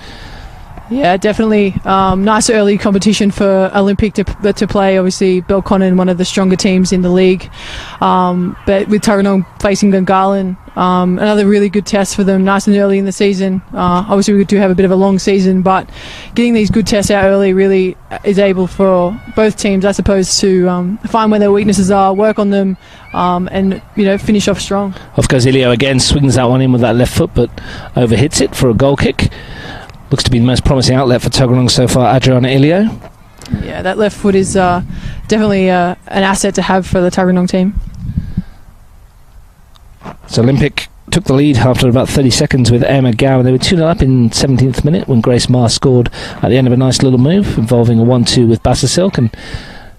Yeah, definitely. Nice early competition for Olympic to play. Obviously, Belconnen, one of the stronger teams in the league. But with Tuggeranong facing Gungahlin, another really good test for them, nice and early in the season. Obviously, we do have a bit of a long season, but getting these good tests out early really is able for both teams, I suppose, to find where their weaknesses are, work on them, and finish off strong. Off goes Ilio again, swings that one in with that left foot, but overhits it for a goal kick. Looks to be the most promising outlet for Tuggeranong so far, Adriana Ilio. Yeah, that left foot is definitely an asset to have for the Tuggeranong team. So Olympic took the lead after about 30 seconds with Emma Gowan. They were 2-0 up in 17th minute when Grace Marr scored at the end of a nice little move involving a 1-2 with Bassasilk, and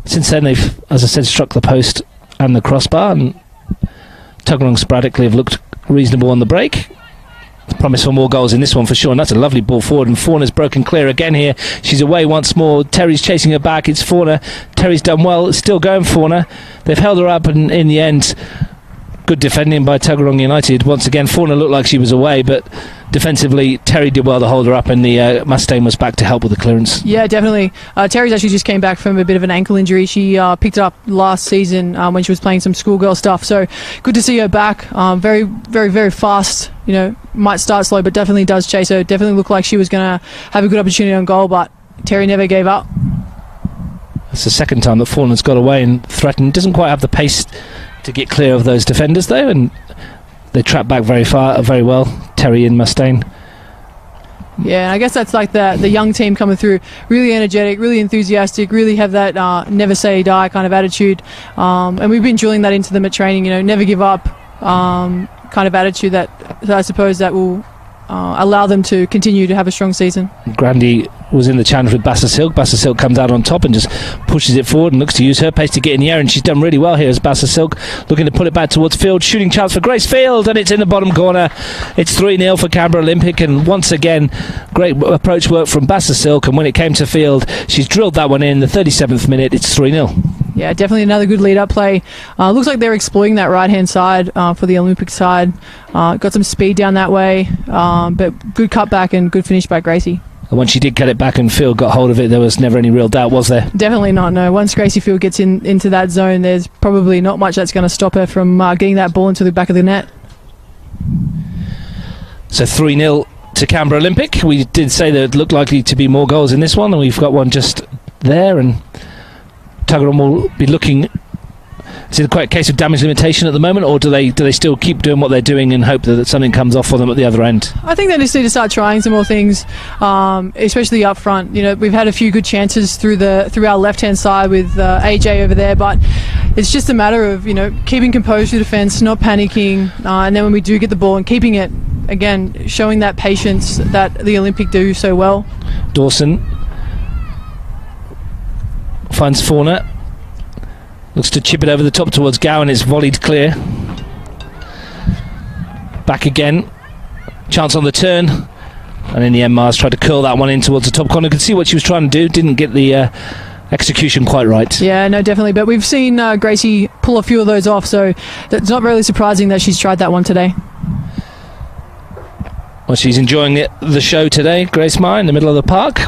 since then they've, as I said, struck the post and the crossbar, and Tuggeranong sporadically have looked reasonable on the break. Promise for more goals in this one for sure, and that's a lovely ball forward, and Fauna's broken clear again here. She's away once more. Terry's chasing her back. It's Fauna. Terry's done well. It's still going, Fauna. They've held her up, and in the end, good defending by Tuggeranong United. Once again, Fauna looked like she was away, but defensively, Terry did well to hold her up, and the Mustang was back to help with the clearance. Yeah, definitely. Terry's actually just came back from a bit of an ankle injury. She picked it up last season when she was playing some schoolgirl stuff, so good to see her back. Very, very, very fast. Might start slow, but definitely does chase her. Definitely looked like she was going to have a good opportunity on goal, but Terry never gave up. It's the second time that Fauna's got away and threatened. Doesn't quite have the pace to get clear of those defenders though, and they trap back very well, Terry and Mustaine. Yeah, and I guess that's like the young team coming through, really energetic, really enthusiastic, really have that never say die kind of attitude, and we've been drilling that into them at training, never give up kind of attitude that I suppose that will allow them to continue to have a strong season. Grandy was in the challenge with Bassasilk. Bassasilk comes out on top and just pushes it forward and looks to use her pace to get in the air, and she's done really well here as Bassasilk looking to pull it back towards Field. Shooting chance for Grace Field, and it's in the bottom corner. It's 3-0 for Canberra Olympic, and once again great approach work from Bassasilk, and when it came to Field she's drilled that one in the 37th minute. It's 3-0. Yeah, definitely another good lead-up play. Looks like they're exploiting that right-hand side for the Olympic side. Got some speed down that way, but good cutback and good finish by Gracie. And when she did get it back and Field got hold of it, there was never any real doubt, was there? Definitely not, no. Once Gracie Field gets into that zone, there's probably not much that's going to stop her from getting that ball into the back of the net. So 3-0 to Canberra Olympic. We did say there looked likely to be more goals in this one, and we've got one just there, and Tuggeranong will be looking. Is it quite a case of damage limitation at the moment, or do they still keep doing what they're doing and hope that something comes off for them at the other end? I think they just need to start trying some more things, especially up front. We've had a few good chances through our left-hand side with AJ over there, but it's just a matter of keeping composed to defence, not panicking, and then when we do get the ball and keeping it, again, showing that patience that the Olympic do so well. Dawson finds Fauna. Looks to chip it over the top towards Gowan. It's volleyed clear. Back again. Chance on the turn. And in the end, Mars tried to curl that one in towards the top corner. You could see what she was trying to do. Didn't get the execution quite right. Yeah, no, definitely. But we've seen Gracie pull a few of those off, so that's not really surprising that she's tried that one today. Well, she's enjoying the show today, Grace Marr, in the middle of the park.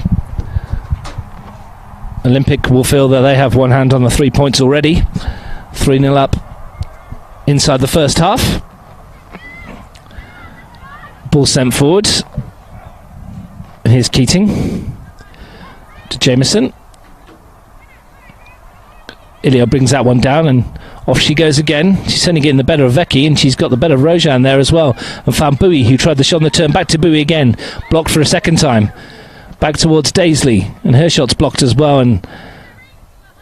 Olympic will feel that they have one hand on the 3 points already. 3-0 up inside the first half. Ball sent forward. And here's Keating to Jameson. Ilio brings that one down, and off she goes again. She's certainly getting the better of Vecchi, and she's got the better of Rojan there as well. And found Bowie, who tried the shot on the turn. Back to Bowie again. Blocked for a second time. Back towards Daisley, and her shot's blocked as well, and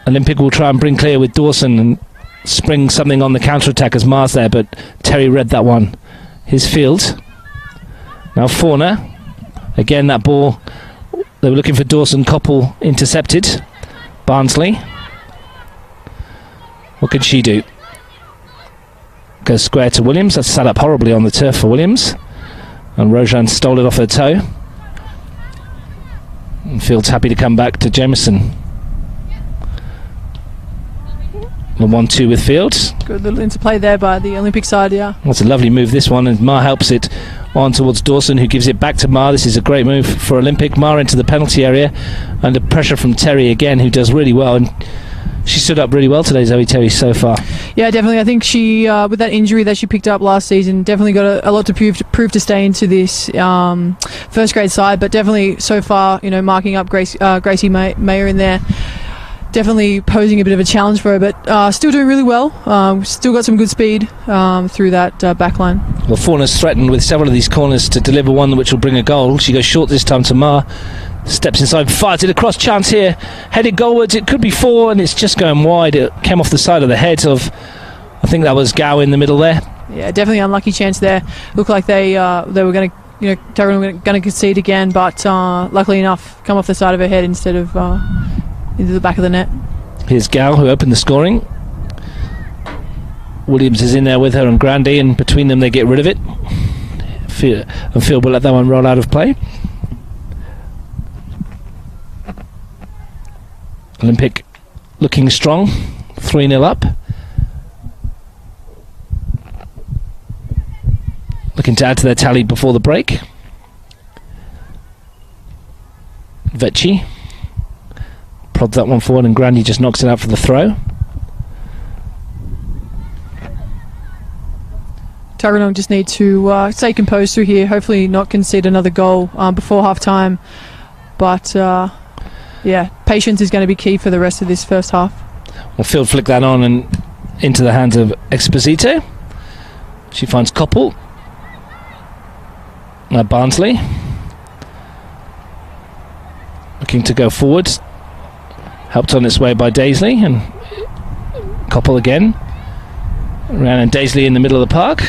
Olympic will try and bring clear with Dawson and spring something on the counter-attack as Mars there, but Terry read that one. His Field. Now Fauna. Again, that ball, they were looking for Dawson. Koppel intercepted. Barnsley. What can she do? Goes square to Williams. That's sat up horribly on the turf for Williams, and Rojan stole it off her toe. And Field's happy to come back to Jameson. The 1-2 with Fields. Good little interplay there by the Olympic side, yeah. That's a lovely move, this one, and Marr helps it on towards Dawson, who gives it back to Ma. This is a great move for Olympic. Ma into the penalty area under pressure from Terry again, who does really well, and she stood up really well today, Zoe Terry, so far. Yeah, definitely. I think she, with that injury that she picked up last season, definitely got a lot to prove to stay into this first grade side, but definitely so far, marking up Gracie Mayer in there. Definitely posing a bit of a challenge for her, but still doing really well. Still got some good speed through that back line. Well, Fauna's threatened with several of these corners to deliver one which will bring a goal. She goes short this time to Ma. Steps inside, fires it across, chance here. Headed goalwards, it could be 4, and it's just going wide. It came off the side of the head of, I think that was Gao in the middle there. Yeah, definitely unlucky chance there. Looked like they were going to, Tuggeranong were going to concede again, but luckily enough, come off the side of her head instead of into the back of the net. Here's Gao, who opened the scoring. Williams is in there with her and Grandy, and between them they get rid of it. Phil will let that one roll out of play. Olympic looking strong, 3-0 up. Looking to add to their tally before the break. Vecchi prods that one forward, and Grandy just knocks it out for the throw. Tuggeranong just need to stay composed through here, hopefully not concede another goal before half time, but yeah, patience is going to be key for the rest of this first half. Well, Phil flicked that on and into the hands of Exposito. She finds Koppel. Now Barnsley looking to go forwards, helped on its way by Daisley, and Koppel again. Around, and Daisley in the middle of the park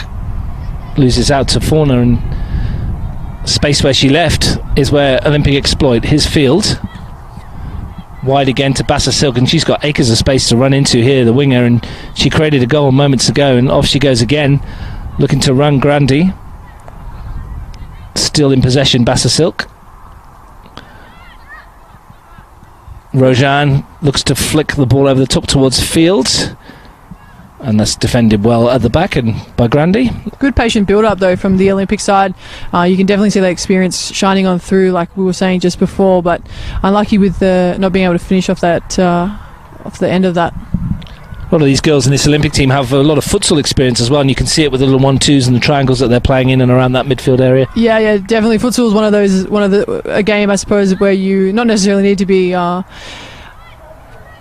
loses out to Fauna, and space where she left is where Olympic exploit his field. Wide again to Bassa Silk, and she's got acres of space to run into here, the winger, and she created a goal moments ago, and off she goes again, looking to run Grandy. Still in possession, Bassa Silk. Rojan looks to flick the ball over the top towards Fields, and that's defended well at the back and by Grandy. Good patient build-up though from the Olympic side. You can definitely see that experience shining on through, like we were saying just before, but unlucky with not being able to finish off that off the end of that. A lot of these girls in this Olympic team have a lot of futsal experience as well, and you can see it with the little 1-2s and the triangles that they're playing in and around that midfield area. Yeah, definitely. Futsal is a game, I suppose, where you not necessarily need to be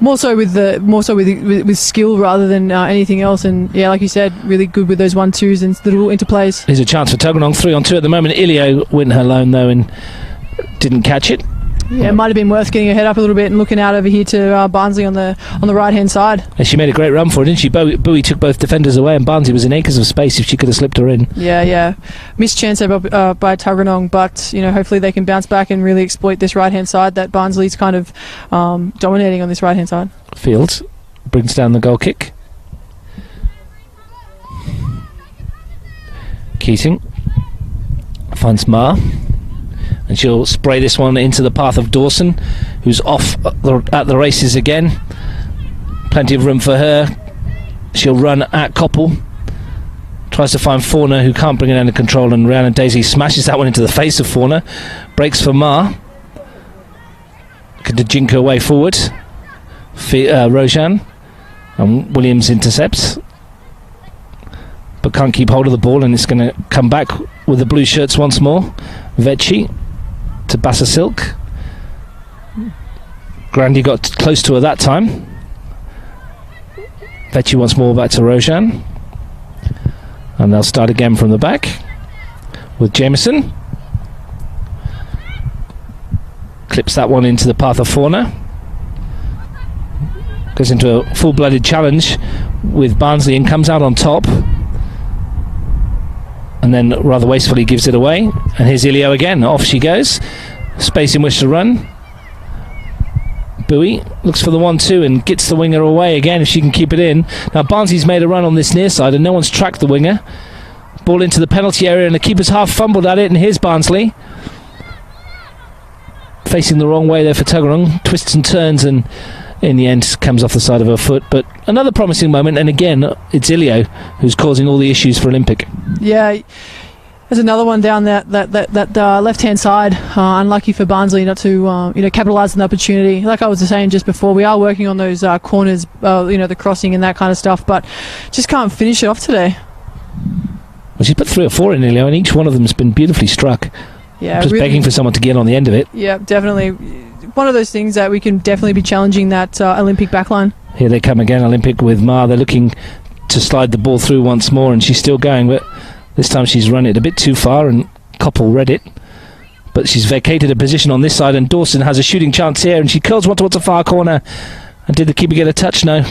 more so with skill rather than anything else. And yeah, like you said, really good with those 1-2s and little interplays. Here's a chance for Tuggeranong, 3-on-2 at the moment. Ilio went her lone though and didn't catch it. Yeah, it might have been worth getting her head up a little bit and looking out over here to Barnsley on the right hand side. And she made a great run for it, didn't she? Bowie took both defenders away, and Barnsley was in acres of space if she could have slipped her in. Yeah. Missed chance there by Tuggeranong, but hopefully they can bounce back and really exploit this right hand side that Barnsley's kind of dominating on this right hand side. Fields brings down the goal kick. Keating finds Ma, and she'll spray this one into the path of Dawson, who's off at the races again. Plenty of room for her. She'll run at Koppel, tries to find Fauna, who can't bring it under control, and Rhiannon Daisy smashes that one into the face of Fauna. Breaks for Ma. Could jink her way forward. Rojan, and Williams intercepts, but can't keep hold of the ball, and it's going to come back with the blue shirts once more. Vecchi to Bassa Silk. Grandy got close to her that time. Vecchi once more back to Rojan, and they'll start again from the back with Jameson. Clips that one into the path of Fauna. Goes into a full-blooded challenge with Barnsley and comes out on top, and then rather wastefully gives it away. And here's Ilio again. Off she goes. Space in which to run. Bowie looks for the 1-2 and gets the winger away again if she can keep it in. Now Barnsley's made a run on this near side and no one's tracked the winger. Ball into the penalty area and the keeper's half fumbled at it, and here's Barnsley. Facing the wrong way there for Tuggeranong. Twists and turns and in the end comes off the side of her foot. But another promising moment, and again it's Ilio who's causing all the issues for Olympic. Yeah, There's another one down that left-hand side. Unlucky for Barnsley not to capitalise on the opportunity. Like I was saying just before, we are working on those corners, the crossing and that kind of stuff, but just can't finish it off today. Well, she's put 3 or 4 in nearly, and each one of them has been beautifully struck. Yeah, just really, begging for someone to get on the end of it. Yeah, definitely. One of those things that we can definitely be challenging that Olympic backline. Here they come again, Olympic with Ma. They're looking to slide the ball through once more, and she's still going, but this time she's run it a bit too far, and Koppel read it. But she's vacated a position on this side, and Dawson has a shooting chance here, and she curls one towards the far corner. And did the keeper get a touch? No.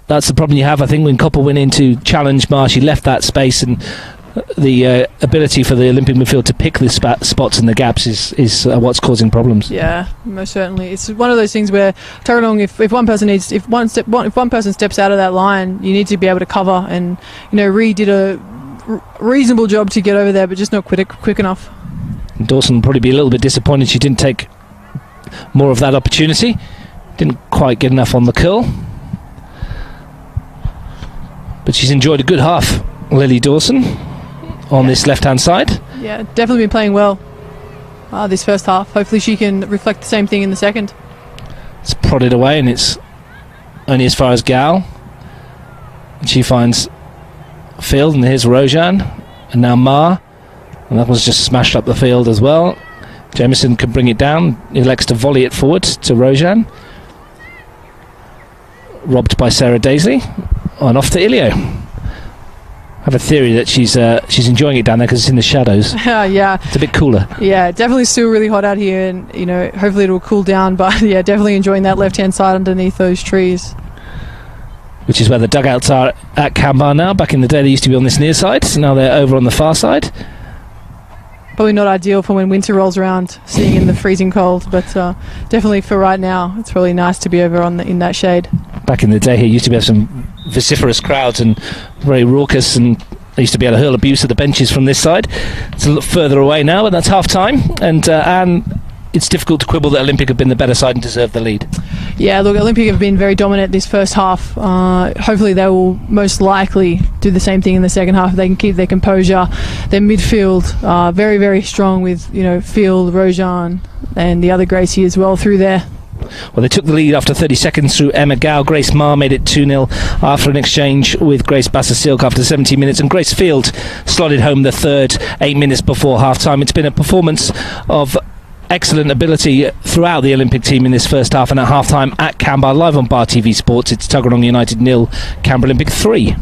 That's the problem you have, I think, when Koppel went in to challenge Ma. She left that space, and the ability for the Olympic midfield to pick the spots and the gaps is what's causing problems. Yeah, most certainly. It's one of those things where Tuggeranong, if one person steps out of that line, you need to be able to cover. And Reed did a reasonable job to get over there, but just not quick enough. And Dawson will probably be a little bit disappointed she didn't take more of that opportunity. Didn't quite get enough on the curl, but she's enjoyed a good half, Lily Dawson, on this left-hand side. Yeah, definitely been playing well this first half. Hopefully she can reflect the same thing in the second. It's prodded away, and it's only as far as Gal. And she finds field, and here's Rojan, and now Ma, and that was just smashed up the field as well. Jameson can bring it down. He elects to volley it forward to Rojan. Robbed by Sarah Daisley, and off to Ilio. I have a theory that she's enjoying it down there because it's in the shadows. Yeah, it's a bit cooler. Yeah, definitely still really hot out here, and hopefully it'll cool down. But yeah, definitely enjoying that left-hand side underneath those trees. Which is where the dugouts are at Canberra now. Back in the day, they used to be on this near side, so now they're over on the far side. Probably not ideal for when winter rolls around, sitting in the freezing cold, but definitely for right now, it's really nice to be over in that shade. Back in the day here, used to be some vociferous crowds and very raucous, and they used to be able to hurl abuse at the benches from this side. It's a little further away now, but that's half time, and it's difficult to quibble that Olympic have been the better side and deserve the lead. Yeah, look, Olympic have been very dominant this first half. Hopefully they will most likely do the same thing in the second half. They can keep their composure. Their midfield, very, very strong with, Field, Rojan, and the other Gracie as well through there. Well, they took the lead after 30 seconds through Emma Gow. Grace Marr made it 2-0 after an exchange with Grace Bassasilk after 17 minutes, and Grace Field slotted home the third 8 minutes before half-time. It's been a performance of excellent ability throughout the Olympic team in this first half, and at half-time at Canberra, live on Bar TV Sports, it's Tuggeranong United 0, Canberra Olympic 3.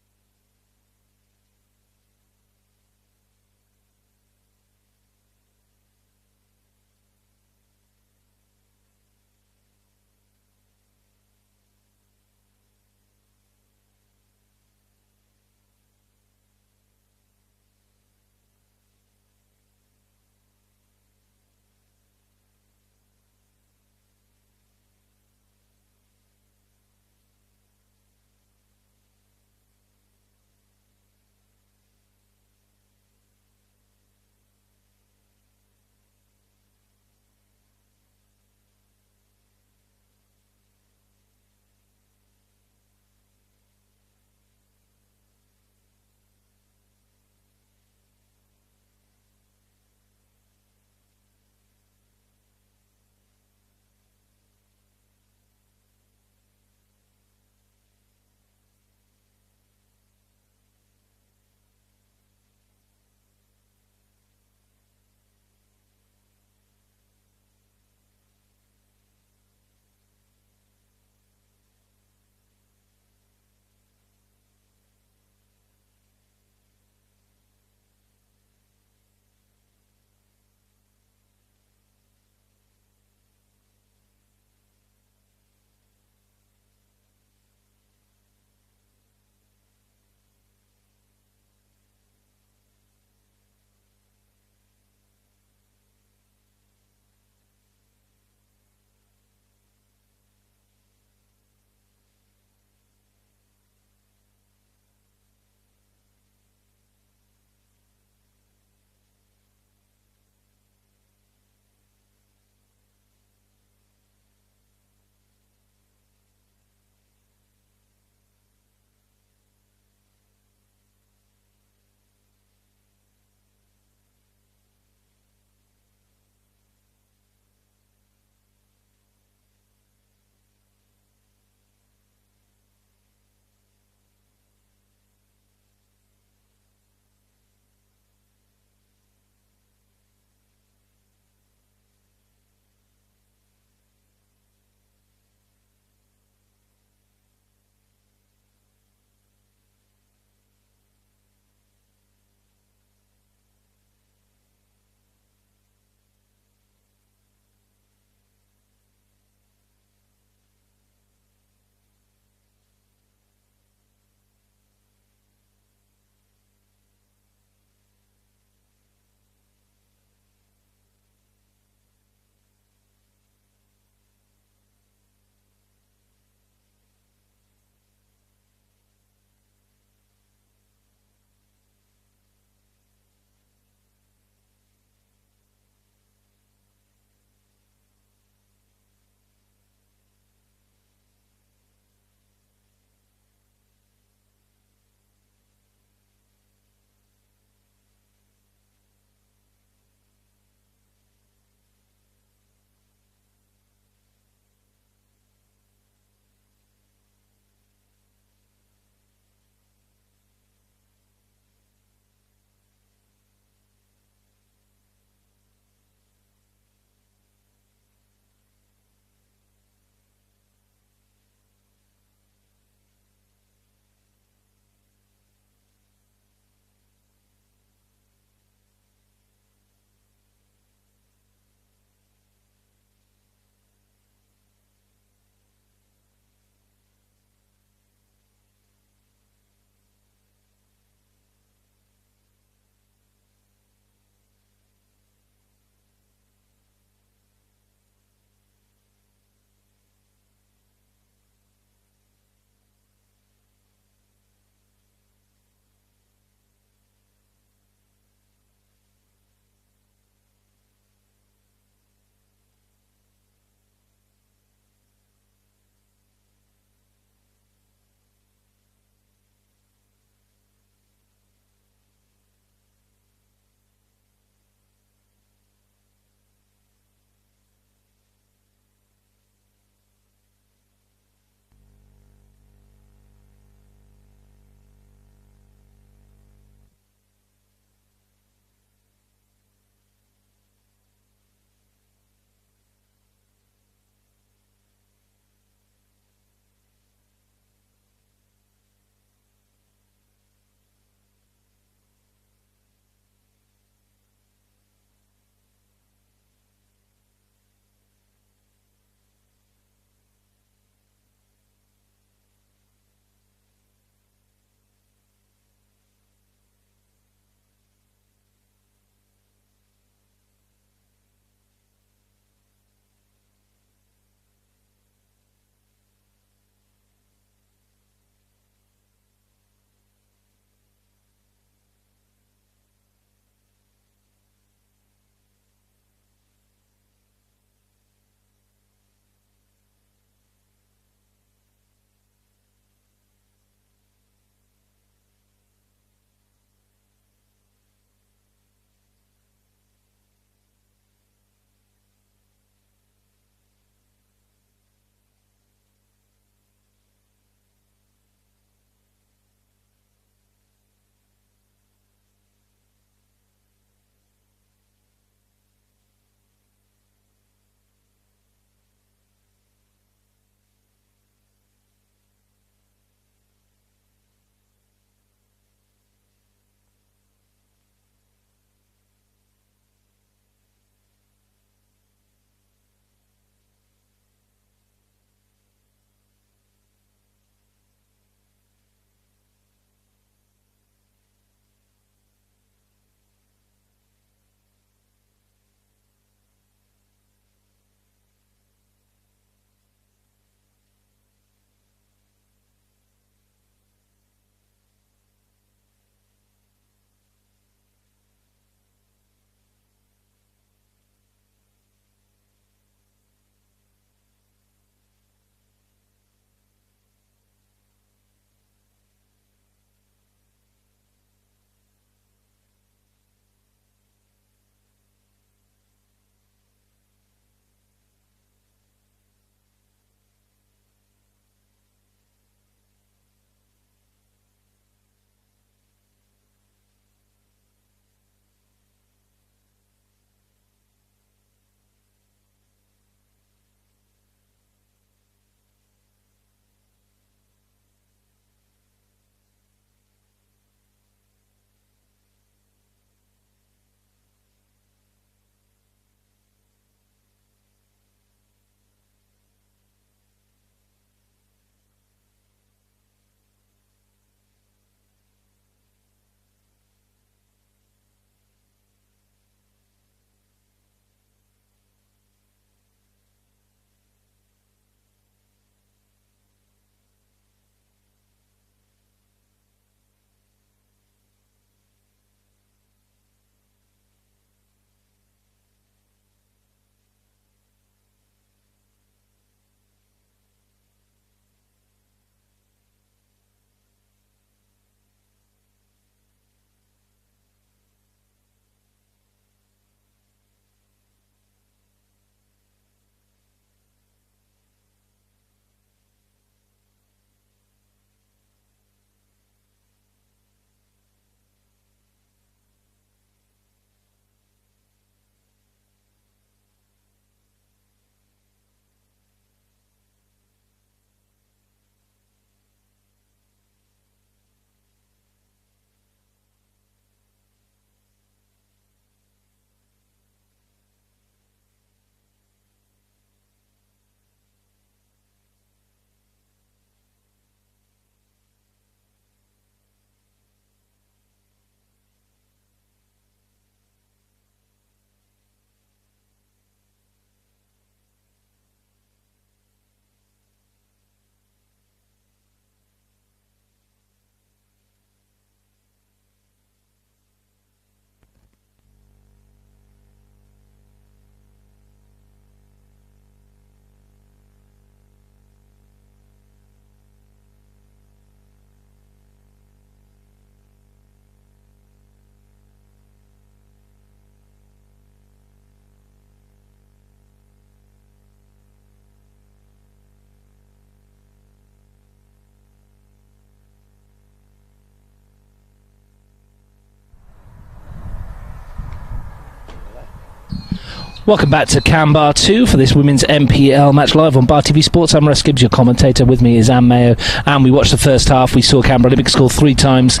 Welcome back to Canberra 2 for this women's NPL match live on Bar TV Sports. I'm Russ Gibbs, your commentator. With me is Anne Mayo, and we watched the first half. We saw Canberra Olympic score 3 times,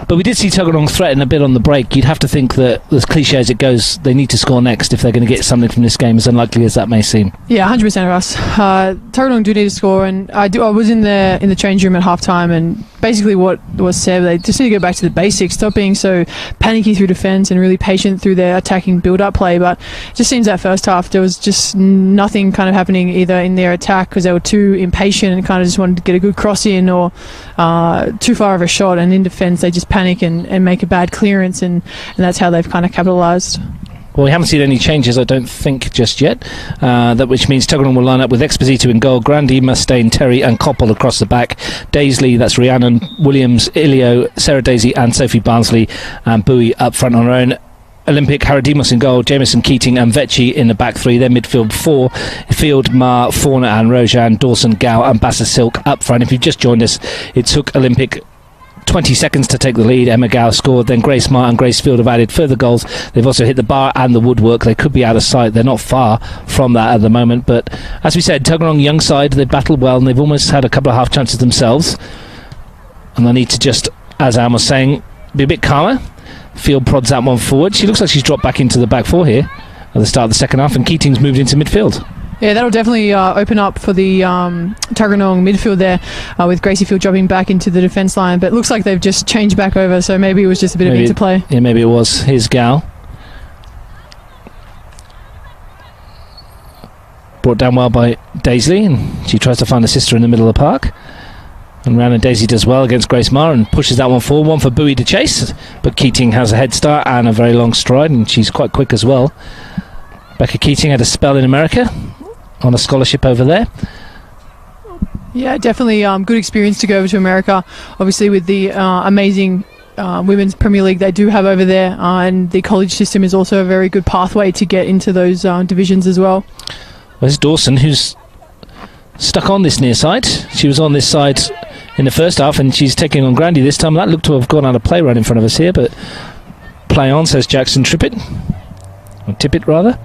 but we did see Tuggeranong threaten a bit on the break. You'd have to think that, as cliche as it goes, they need to score next if they're going to get something from this game, as unlikely as that may seem. Yeah, 100% Russ. Tuggeranong do need to score, and I was in the change room at halftime, and basically what was said, they just need to go back to the basics, stop being so panicky through defence and really patient through their attacking build-up play. But it just seems that first half there was just nothing kind of happening either in their attack because they were too impatient and kind of just wanted to get a good cross in or too far of a shot, and in defence they just panic and make a bad clearance, and that's how they've kind of capitalised. Well, we haven't seen any changes, I don't think, just yet, which means Tuggeranong will line up with Exposito in goal, Grandy, Mustaine, Terry and Koppel across the back, Daisley, that's Rhiannon, Williams, Ilio, Sarah Daisy and Sophie Barnsley, and Bowie up front on her own. Olympic, Haradimos in goal, Jameson, Keating and Vecchi in the back 3. Then midfield 4, Field, Ma, Fauna and Rojan, Dawson, Gow and Bassa Silk up front. If you've just joined us, it took Olympic 20 seconds to take the lead. Emma Gow scored, then Grace Ma and Grace Field have added further goals. They've also hit the bar and the woodwork. They could be out of sight. They're not far from that at the moment, but as we said, Tuggeranong young side, they've battled well and they've almost had a couple of half chances themselves, and they need to just, as Anne was saying, be a bit calmer. Field prods that one forward. She looks like she's dropped back into the back 4 here at the start of the second half, and Keating's moved into midfield. Yeah, that'll definitely open up for the Tuggeranong midfield there, with Gracie Field dropping back into the defence line. But it looks like they've just changed back over, so maybe it was just a bit of interplay. Yeah, maybe it was. Here's Gal. Brought down well by Daisley, and she tries to find her sister in the middle of the park. And Rhiannon Daisy does well against Grace Ma and pushes that one forward. One for Bowie to chase, but Keating has a head start and a very long stride, and she's quite quick as well. Becca Keating had a spell in America on a scholarship over there. Yeah, definitely good experience to go over to America, obviously with the amazing Women's Premier League they do have over there, and the college system is also a very good pathway to get into those divisions as well. There's Dawson, who's stuck on this near side. She was on this side in the first half, and she's taking on Grandy this time. That looked to have gone out of play right in front of us here, but play on, says Jackson Trippett. Or Tippett, rather.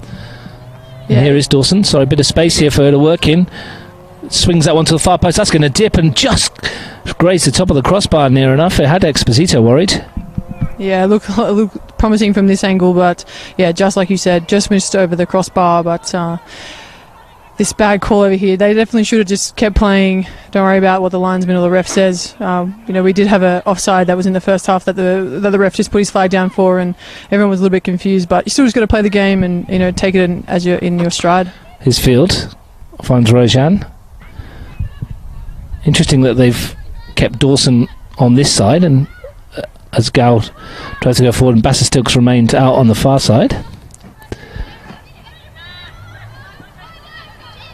Yeah. And here is Dawson. Sorry, a bit of space here for her to work in. Swings that one to the far post. That's going to dip and just graze the top of the crossbar near enough. It had Exposito worried. Yeah, look promising from this angle, but yeah, just like you said, just missed over the crossbar, but this bad call over here, they definitely should have just kept playing. Don't worry about what the linesman or the ref says. We did have an offside that was in the first half that the ref just put his flag down for, and everyone was a little bit confused, but you still just got to play the game and take it as you're in your stride. His field finds Rojan. Interesting that they've kept Dawson on this side, and as Gal tries to go forward, and Bassistilks remained out on the far side.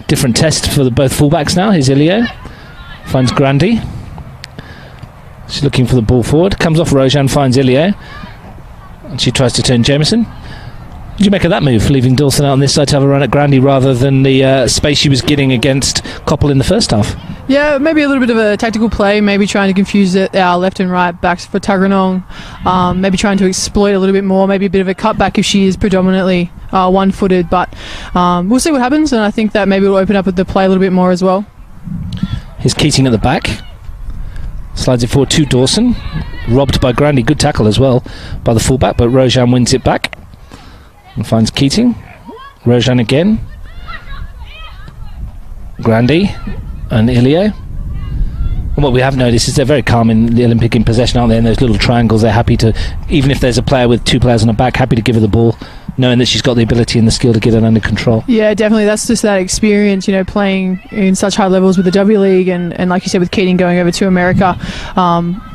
Different test for both fullbacks now. Here's Ilio. Finds Grandy. She's looking for the ball forward. Comes off Rojan, finds Ilio. And she tries to turn Jameson. What do you make of that move, leaving Dawson out on this side to have a run at Grandy rather than the space she was getting against Koppel in the first half? Yeah, maybe a little bit of a tactical play, maybe trying to confuse our left and right backs for Tuggeranong, maybe trying to exploit a little bit more, maybe a bit of a cutback if she is predominantly one-footed, but we'll see what happens, and I think that maybe it'll open up the play a little bit more as well. Here's Keating at the back. Slides it forward to Dawson. Robbed by Grandy. Good tackle as well by the fullback, but Rojan wins it back and finds Keating. Rojan again. Grandy and Ilio. And what we have noticed is they're very calm in the Olympic in possession, aren't they? In those little triangles, they're happy to, even if there's a player with 2 players on the back, happy to give her the ball, knowing that she's got the ability and the skill to get it under control. Yeah, definitely. That's just that experience, playing in such high levels with the W League, and like you said, with Keating going over to America.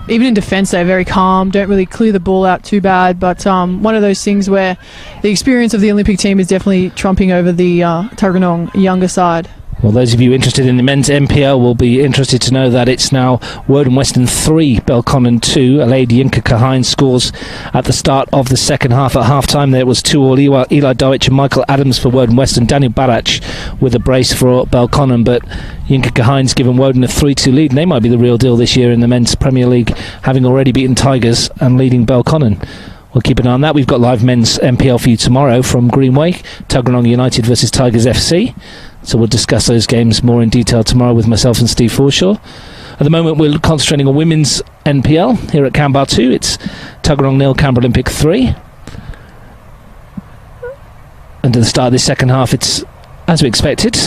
Even in defence, they're very calm, don't really clear the ball out too bad, but one of those things where the experience of the Olympic team is definitely trumping over the Tuggeranong younger side. Well, those of you interested in the men's NPL will be interested to know that it's now Woden Western 3, Belconnen 2. Lady Yinka Kahine scores at the start of the second half. At half-time there it was 2-2. Eli Dowich and Michael Adams for Woden Western. Daniel Barach with a brace for Belconnen, but Yinka Kahine's given Woden a 3-2 lead, and they might be the real deal this year in the men's Premier League, having already beaten Tigers and leading Belconnen. we'll keep an eye on that. We've got live men's NPL for you tomorrow from Greenway, Tuggeranong United versus Tigers FC. So we'll discuss those games more in detail tomorrow with myself and Steve Forshaw. At the moment, we're concentrating on women's NPL here at Canberra 2. It's Tuggeranong 0, Canberra Olympic 3. And at the start of this second half, it's as we expected.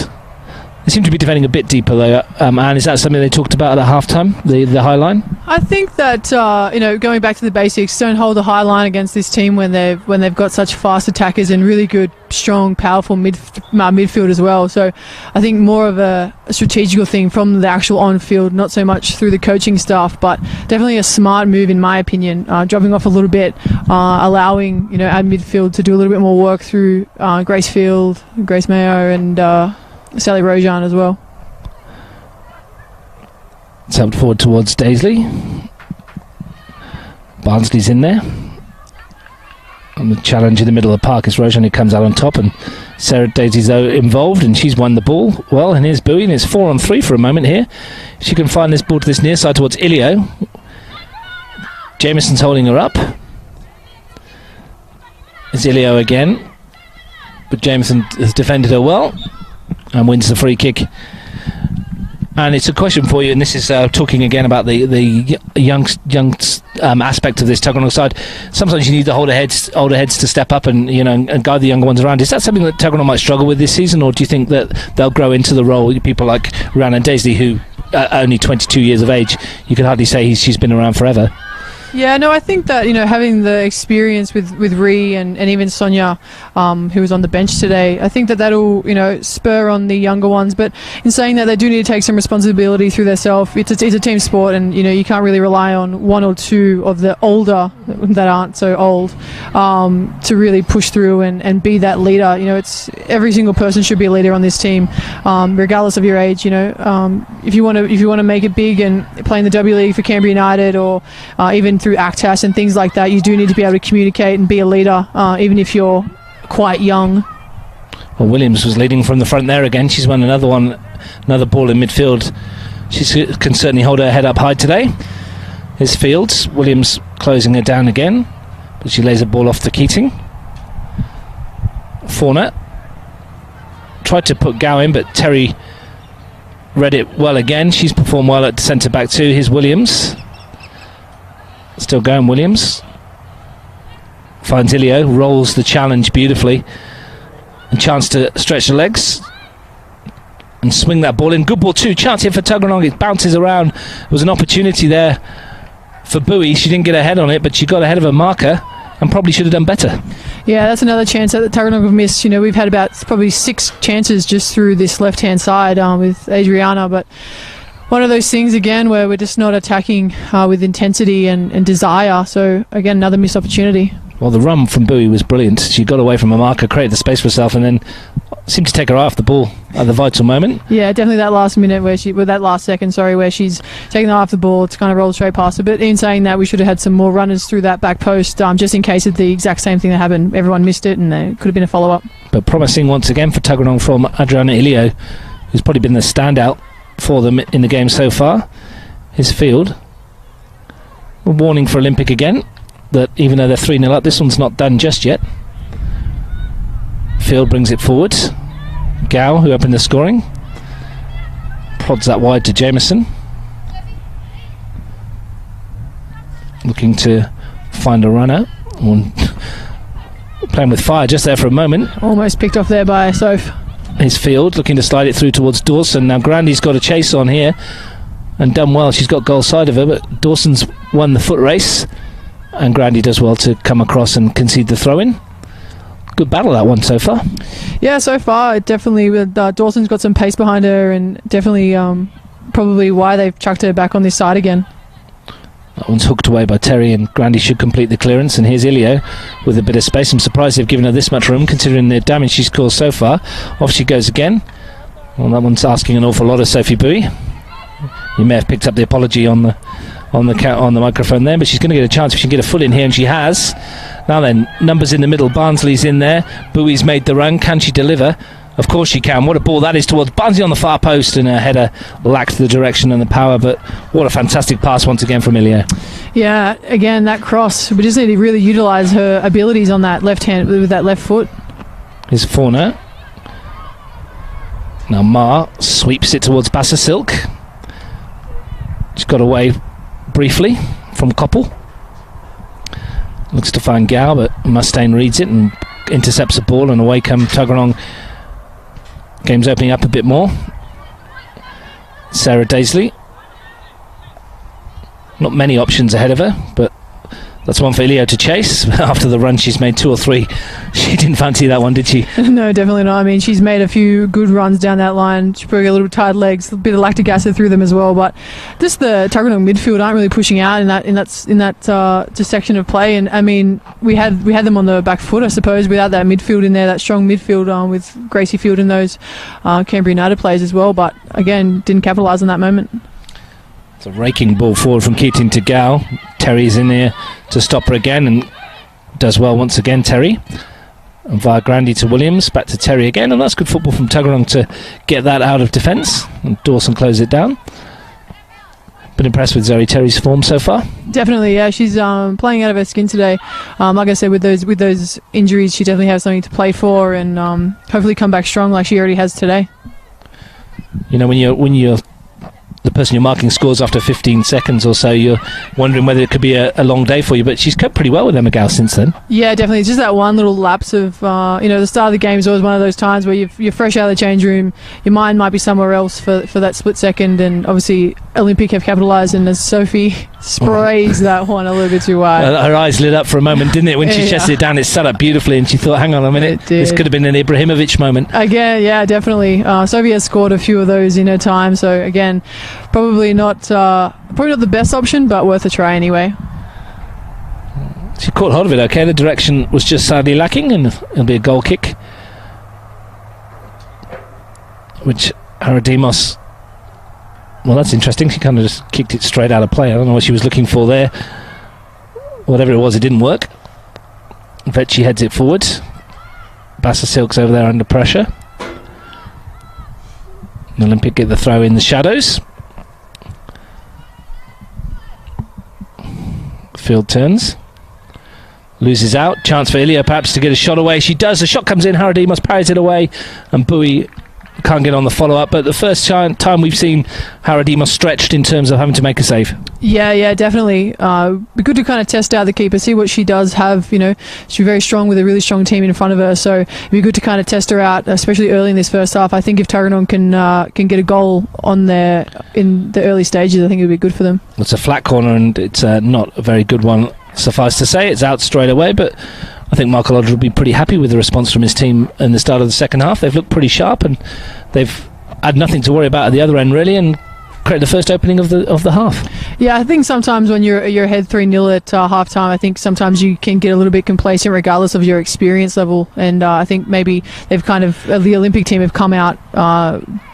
They seem to be defending a bit deeper, though. And is that something they talked about at the halftime, the high line? I think that going back to the basics, don't hold the high line against this team when they've got such fast attackers and really good, strong, powerful midfield as well. So I think more of a strategical thing from the actual on-field, not so much through the coaching staff, but definitely a smart move in my opinion. Dropping off a little bit, allowing our midfield to do a little bit more work through Grace Field, Grace Mayo, and Sally Rojan as well. It's helped forward towards Daisley. Barnsley's in there. And the challenge in the middle of the park is Rojan who comes out on top, and Sarah Daisy's involved, and she's won the ball well. And here's Bowie, and it's 4-on-3 for a moment here. She can find this ball to this near side towards Ilio. Jameson's holding her up. It's Ilio again, but Jameson has defended her well and wins the free kick. And it's a question for you, and this is talking again about the young aspect of this Tuggeranong side. Sometimes you need the older heads to step up and and guide the younger ones around. Is that something that Tuggeranong might struggle with this season, or do you think that they'll grow into the role? People like Rhiannon Daisley, who only 22 years of age, you could hardly say she's been around forever. Yeah, no, I think that, having the experience with Rhi and even Sonia, who was on the bench today, I think that'll, spur on the younger ones. But in saying that, they do need to take some responsibility through themselves. It's a team sport, and, you can't really rely on one or two of the older that aren't so old to really push through and be that leader. It's every single person should be a leader on this team, regardless of your age. If you want to make it big and play in the W League for Canberra United, or even through ACTAS and things like that, you do need to be able to communicate and be a leader, even if you're quite young. Well, Williams was leading from the front there again. She's won another ball in midfield. She can certainly hold her head up high today. Here's Fields. Williams closing her down again, but she lays a ball off the Keating. Fauna tried to put Gow in, but Terry read it well again. She's performed well at centre back too. Here's Williams. Still going, Williams. Finds Ilio, rolls the challenge beautifully. A chance to stretch the legs and swing that ball in. Good ball too. Chance here for Tuggeranong. It bounces around. There was an opportunity there for Bowie. She didn't get ahead on it, but she got ahead of her marker and probably should have done better. Yeah, that's another chance that Tuggeranong have missed. We've had about probably 6 chances just through this left-hand side with Adriana, but one of those things again where we're just not attacking with intensity and desire. So again, another missed opportunity. Well, the run from Bowie was brilliant. She got away from a marker, created the space for herself, and then seemed to take her eye off the ball at the vital moment. Yeah, definitely that last minute where where she's taking her eye off the ball. It's kind of rolled straight past her. But in saying that, we should have had some more runners through that back post, just in case of the exact same thing that happened. Everyone missed it, and there could have been a follow-up. But promising once again for Tuggeranong from Adriana Ilio, who's probably been the standout for them in the game so far. His Field. A warning for Olympic again, that even though they're 3-0 up, this one's not done just yet. Field brings it forward. Gow, who opened the scoring, prods that wide to Jameson, looking to find a runner. Playing with fire just there for a moment. Almost picked off there by Soph. His Field looking to slide it through towards Dawson. Now Grandy's got a chase on here and done well. She's got goal side of her, but Dawson's won the foot race, and Grandy does well to come across and concede the throw-in. Good battle, that one so far. Yeah, so far it definitely. Dawson's got some pace behind her, and definitely probably why they've chucked her back on this side again. That one's hooked away by Terry, and Grandy should complete the clearance. And here's Ilio with a bit of space. I'm surprised they've given her this much room, considering the damage she's caused so far. Off she goes again. Well, that one's asking an awful lot of Sophie Bowie. You may have picked up the apology on the microphone there, but she's going to get a chance if she can get a foot in here, and she has. Now then, numbers in the middle. Barnsley's in there. Bowie's made the run. Can she deliver? Of course you can. What a ball that is towards Barnsley on the far post, and her header lacked the direction and the power, but what a fantastic pass once again from Ilio. Yeah, again, that cross. We just need to really utilise her abilities on that left hand with that left foot. Here's Fauna. Now Ma sweeps it towards Bassasilk. She's got away briefly from Koppel. Looks to find Gao, but Mustaine reads it and intercepts the ball, and away come Tuggeranong. Game's opening up a bit more. Sarah Daisley. Not many options ahead of her, but that's one for Ilio to chase. After the run she's made 2 or 3, she didn't fancy that one, did she? No, definitely not. I mean, she's made a few good runs down that line. She probably got a little tired legs, a bit of lactic acid through them as well. But just the Tuggeranong midfield aren't really pushing out in that just section of play. And I mean, we had them on the back foot, I suppose, without that midfield in there, that strong midfield with Gracie Field and those Canberra United players as well. But again, didn't capitalise on that moment. It's a raking ball forward from Keating to Gao. Terry's in there to stop her again, and does well once again, Terry. And via Grandy to Williams, back to Terry again, and that's good football from Tuggeranong to get that out of defence, and Dawson closed it down. Been impressed with Zoe Terry's form so far. Definitely, yeah. She's playing out of her skin today. Like I said, with those injuries, she definitely has something to play for, and hopefully come back strong like she already has today. You know, when you're the person you're marking scores after 15 seconds or so, you're wondering whether it could be a long day for you, but she's coped pretty well with Emma Gow since then. Yeah, definitely. It's just that one little lapse of the start of the game is always one of those times where you're fresh out of the change room, your mind might be somewhere else for that split second, and obviously Olympic have capitalised, and as Sophie sprays that one a little bit too wide. Her eyes lit up for a moment, didn't it? When she chested it down, it sat up beautifully, and she thought, hang on a minute, this could have been an Ibrahimovic moment. Again, yeah, definitely. Sophie has scored a few of those in her time, so again, probably not the best option, but worth a try anyway. She caught hold of it okay. The direction was just sadly lacking, and it'll be a goal kick, which Haradimos, well, that's interesting. She kind of just kicked it straight out of play. I don't know what she was looking for there. Whatever it was, it didn't work. Vetchi heads it forward. Bassasilk's over there under pressure. And Olympic get the throw in the shadows. Field turns. Loses out. Chance for Ilya perhaps to get a shot away. She does. The shot comes in. Haradimos parries it away, and Bowie can't get on the follow-up. But the first time we've seen Haradimos stretched in terms of having to make a save. Yeah, definitely. Be good to kind of test out the keeper, see what she does have. She's very strong with a really strong team in front of her, so it'd be good to kind of test her out, especially early in this first half. I think if Tuggeranong can get a goal on there in the early stages, I think it would be good for them. It's a flat corner, and it's not a very good one. Suffice to say, it's out straight away, but I think Michael Odder will be pretty happy with the response from his team in the start of the second half. They've looked pretty sharp, and they've had nothing to worry about at the other end, really, and create the first opening of the half. Yeah, I think sometimes when you're ahead 3-0 at half time, I think sometimes you can get a little bit complacent regardless of your experience level, and I think maybe they've the Olympic team have come out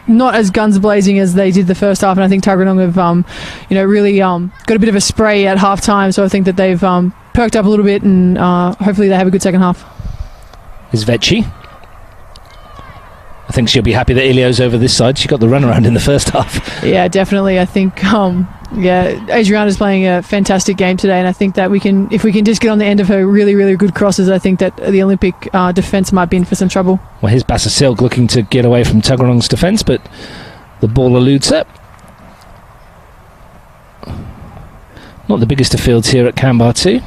not as guns blazing as they did the first half, and I think Tuggeranong have really got a bit of a spray at half time, so I think that they've perked up a little bit, and hopefully they have a good second half. Is Vetchi. I think she'll be happy that Ilio's over this side. She got the runaround in the first half. Yeah, definitely. I think Adriana's playing a fantastic game today, and I think that if we can just get on the end of her really, really good crosses, I think that the Olympic defence might be in for some trouble. Well, here's Bassasilk looking to get away from Tuggeranong's defence, but the ball eludes her. Not the biggest of fields here at Canberra too.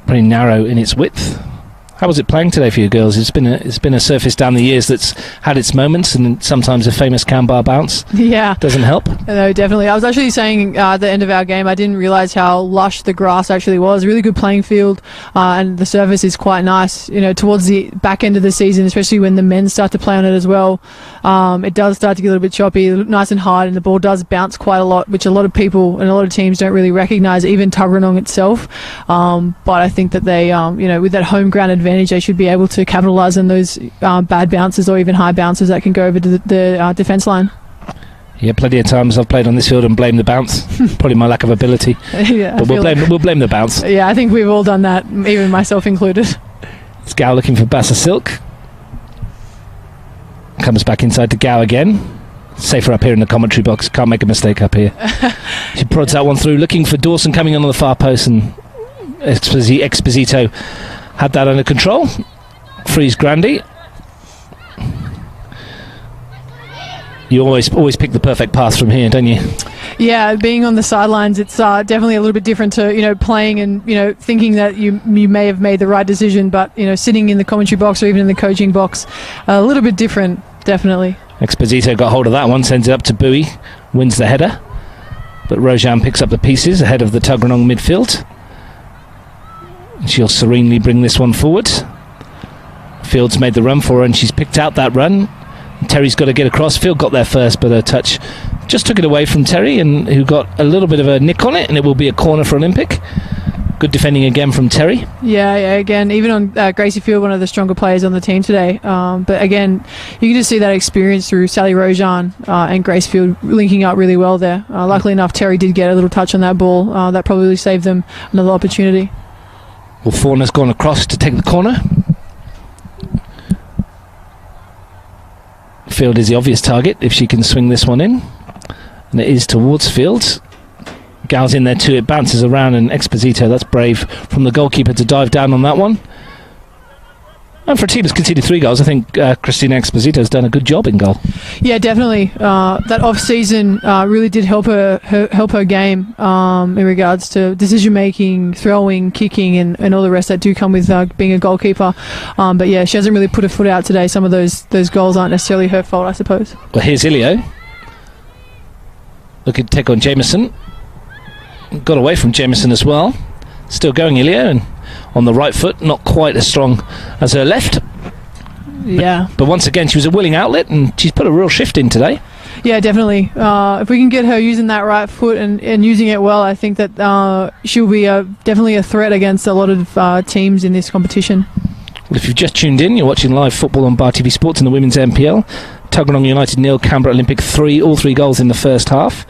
Pretty narrow in its width. How was it playing today for you girls? It's been a surface down the years that's had its moments, and sometimes a famous Canberra bounce. Yeah, doesn't help. No, definitely. I was actually saying at the end of our game, I didn't realise how lush the grass actually was. Really good playing field, and the surface is quite nice. Towards the back end of the season, especially when the men start to play on it as well, it does start to get a little bit choppy, nice and hard, and the ball does bounce quite a lot, which a lot of people and a lot of teams don't really recognise, even Tuggeranong itself. But I think that they, with that home ground advantage, they should be able to capitalise on those bad bounces or even high bounces that can go over to the defence line. Yeah, plenty of times I've played on this field and blamed the bounce. Probably my lack of ability. Yeah, but we'll blame the bounce. Yeah, I think we've all done that, even myself included. It's Gow looking for Bassa Silk. Comes back inside to Gow again. Safer up here in the commentary box. Can't make a mistake up here. She prods that one through, looking for Dawson coming on the far post, and Exposito had that under control. Frees Grandy. You always pick the perfect pass from here, don't you? Yeah, being on the sidelines, it's definitely a little bit different to playing and thinking that you may have made the right decision, but sitting in the commentary box or even in the coaching box, a little bit different, definitely. Exposito got hold of that one, sends it up to Bowie, wins the header, but Rojan picks up the pieces ahead of the Tuggeranong midfield. She'll serenely bring this one forward. Field's made the run for her and she's picked out that run. Terry's got to get across. Field got there first, but her touch just took it away from Terry, and who got a little bit of a nick on it, and it will be a corner for Olympic. Good defending again from Terry. Yeah, again, even on Gracie Field, one of the stronger players on the team today. But again, you can just see that experience through Sally Rojan and Gracie Field linking up really well there. Luckily enough, Terry did get a little touch on that ball. That probably saved them another opportunity. Well, Fauna's gone across to take the corner. Field is the obvious target if she can swing this one in, and it is towards Field. Gal's in there too, it bounces around, and Exposito, that's brave from the goalkeeper to dive down on that one. And for a team that's conceded 3 goals, I think Christina Exposito has done a good job in goal. Yeah, definitely. That off-season really did help her game in regards to decision-making, throwing, kicking, and all the rest that do come with being a goalkeeper. But yeah, she hasn't really put her foot out today. Some of those goals aren't necessarily her fault, I suppose. Well, here's Ilio. Looking to take on Jameson. Got away from Jameson as well. Still going Ilio, and on the right foot, not quite as strong as her left. Yeah. But once again, she was a willing outlet, and she's put a real shift in today. Yeah, definitely. If we can get her using that right foot and using it well, I think that she'll be definitely a threat against a lot of teams in this competition. Well, if you've just tuned in, you're watching live football on Bar TV Sports in the Women's NPL. Tuggeranong United 0, Canberra Olympic 3, all 3 goals in the first half.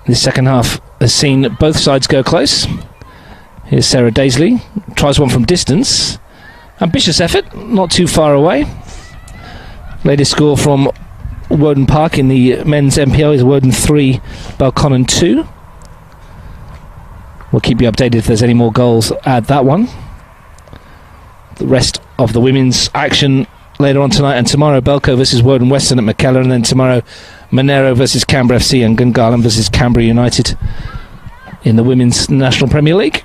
This second half has seen both sides go close. Here's Sarah Daisley, tries one from distance. Ambitious effort, not too far away. Latest score from Woden Park in the men's NPL is Woden 3, Belconnen 2. We'll keep you updated if there's any more goals. Add that one. The rest of the women's action later on tonight and tomorrow: Belco versus Woden Western at McKellar, and then tomorrow Monero versus Canberra FC and Gungahlin versus Canberra United in the Women's National Premier League.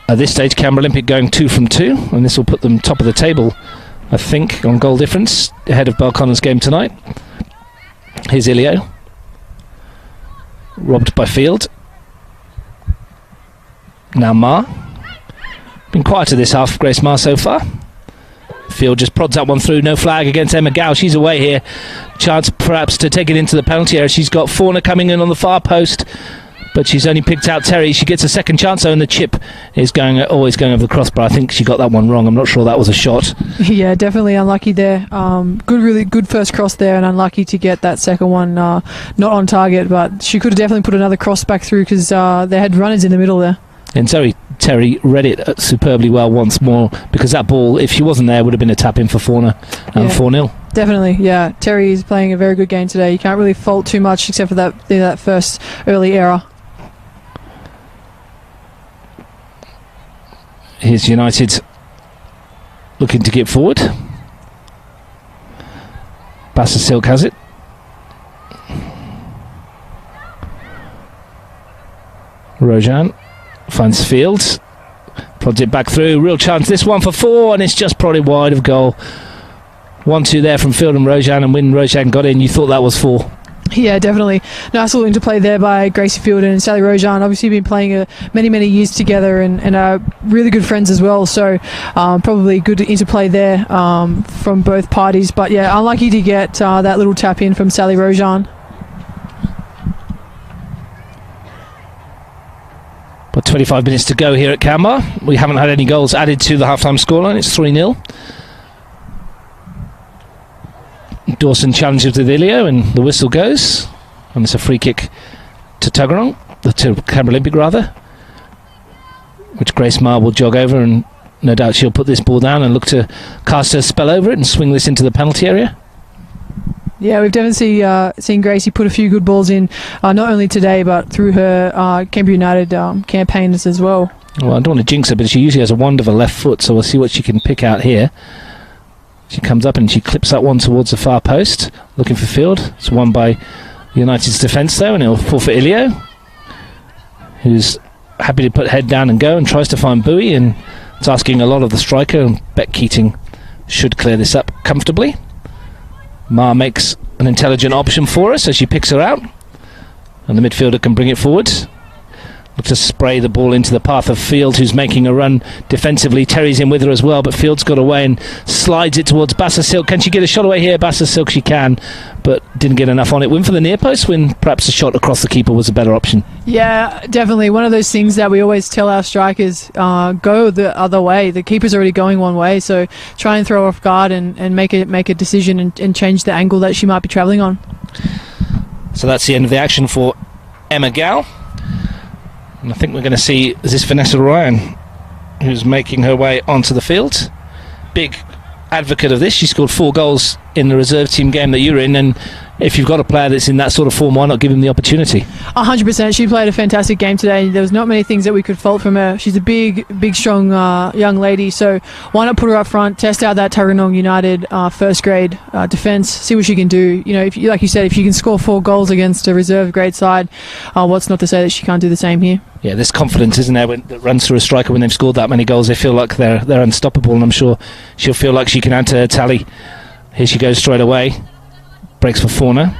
At this stage, Canberra Olympic going 2 from 2, and this will put them top of the table, I think, on goal difference, ahead of Belconnen's game tonight. Here's Ilio. Robbed by Field. Now Ma. Been quieter this half, Grace Ma so far. Field just prods that one through, no flag against Emma Gow. She's away here. Chance perhaps to take it into the penalty area. She's got Fauna coming in on the far post, but she's only picked out Terry. She gets a second chance though, and the chip is always going over the crossbar. I think she got that one wrong. I'm not sure that was a shot. Yeah, definitely unlucky there. Really good first cross there, and unlucky to get that second one not on target, but she could have definitely put another cross back through because they had runners in the middle there. And Terry read it superbly well once more, because that ball, if she wasn't there, would have been a tap in for Fauna and 4-0. Definitely, yeah. Terry is playing a very good game today. You can't really fault too much except for that first early error. Here's United looking to get forward. Bassa Silk has it. Rojan finds Fields, prods it back through. Real chance, this one for 4, and it's just prodded wide of goal. 1-2 there from Field and Rojan, and when Rojan got in, you thought that was 4. Yeah, definitely. Nice little interplay there by Gracie Field and Sally Rojan. Obviously been playing many years together and are really good friends as well, so probably good interplay there from both parties. But yeah, unlucky to get that little tap in from Sally Rojan. But 25 minutes to go here at Canberra. We haven't had any goals added to the halftime scoreline. It's 3-0. Dawson challenges with Ilio, and the whistle goes, and it's a free kick to Tuggeranong, to Canberra Olympic rather. which Grace Maher will jog over, and no doubt she'll put this ball down and look to cast her spell over it and swing this into the penalty area. Yeah, we've definitely seen Gracie put a few good balls in, not only today but through her Canberra United campaigns as well. Well, I don't want to jinx her, but she usually has a wand of a left foot, so we'll see what she can pick out here. She comes up and she clips that one towards the far post, looking for field. It's won by United's defence though, and it'll fall for Ilio, who's happy to put head down and go and tries to find Bowie, and it's asking a lot of the striker, and Beck Keating should clear this up comfortably. Maher makes an intelligent option for us as she picks her out, and the midfielder can bring it forward. Look to spray the ball into the path of Field, who's making a run defensively. Terry's in with her as well, but Field's got away and slides it towards Bassa Silk. Can she get a shot away here? Bassa Silk, she can, but didn't get enough on it. Win for the near post, when perhaps a shot across the keeper was a better option. Yeah, definitely. One of those things that we always tell our strikers, go the other way. The keeper's already going one way, so try and throw off guard and make a decision and change the angle that she might be travelling on. So that's the end of the action for Emma Gow. And I think we're going to see, is this Vanessa Ryan, who's making her way onto the field. Big advocate of this. She scored 4 goals in the reserve team game that you're in, and if you've got a player that's in that sort of form, why not give him the opportunity? 100%. She played a fantastic game today. There was not many things that we could fault from her. She's a big, strong young lady, so why not put her up front, test out that Tuggeranong United first grade defence, see what she can do. You know, if you, like you said, if you can score 4 goals against a reserve grade side, what's not to say that she can't do the same here? Yeah, there's confidence, isn't there, that runs through a striker when they've scored that many goals. They feel like they're unstoppable, and I'm sure she'll feel like she can add to her tally. Here she goes straight away. Breaks for Fauna.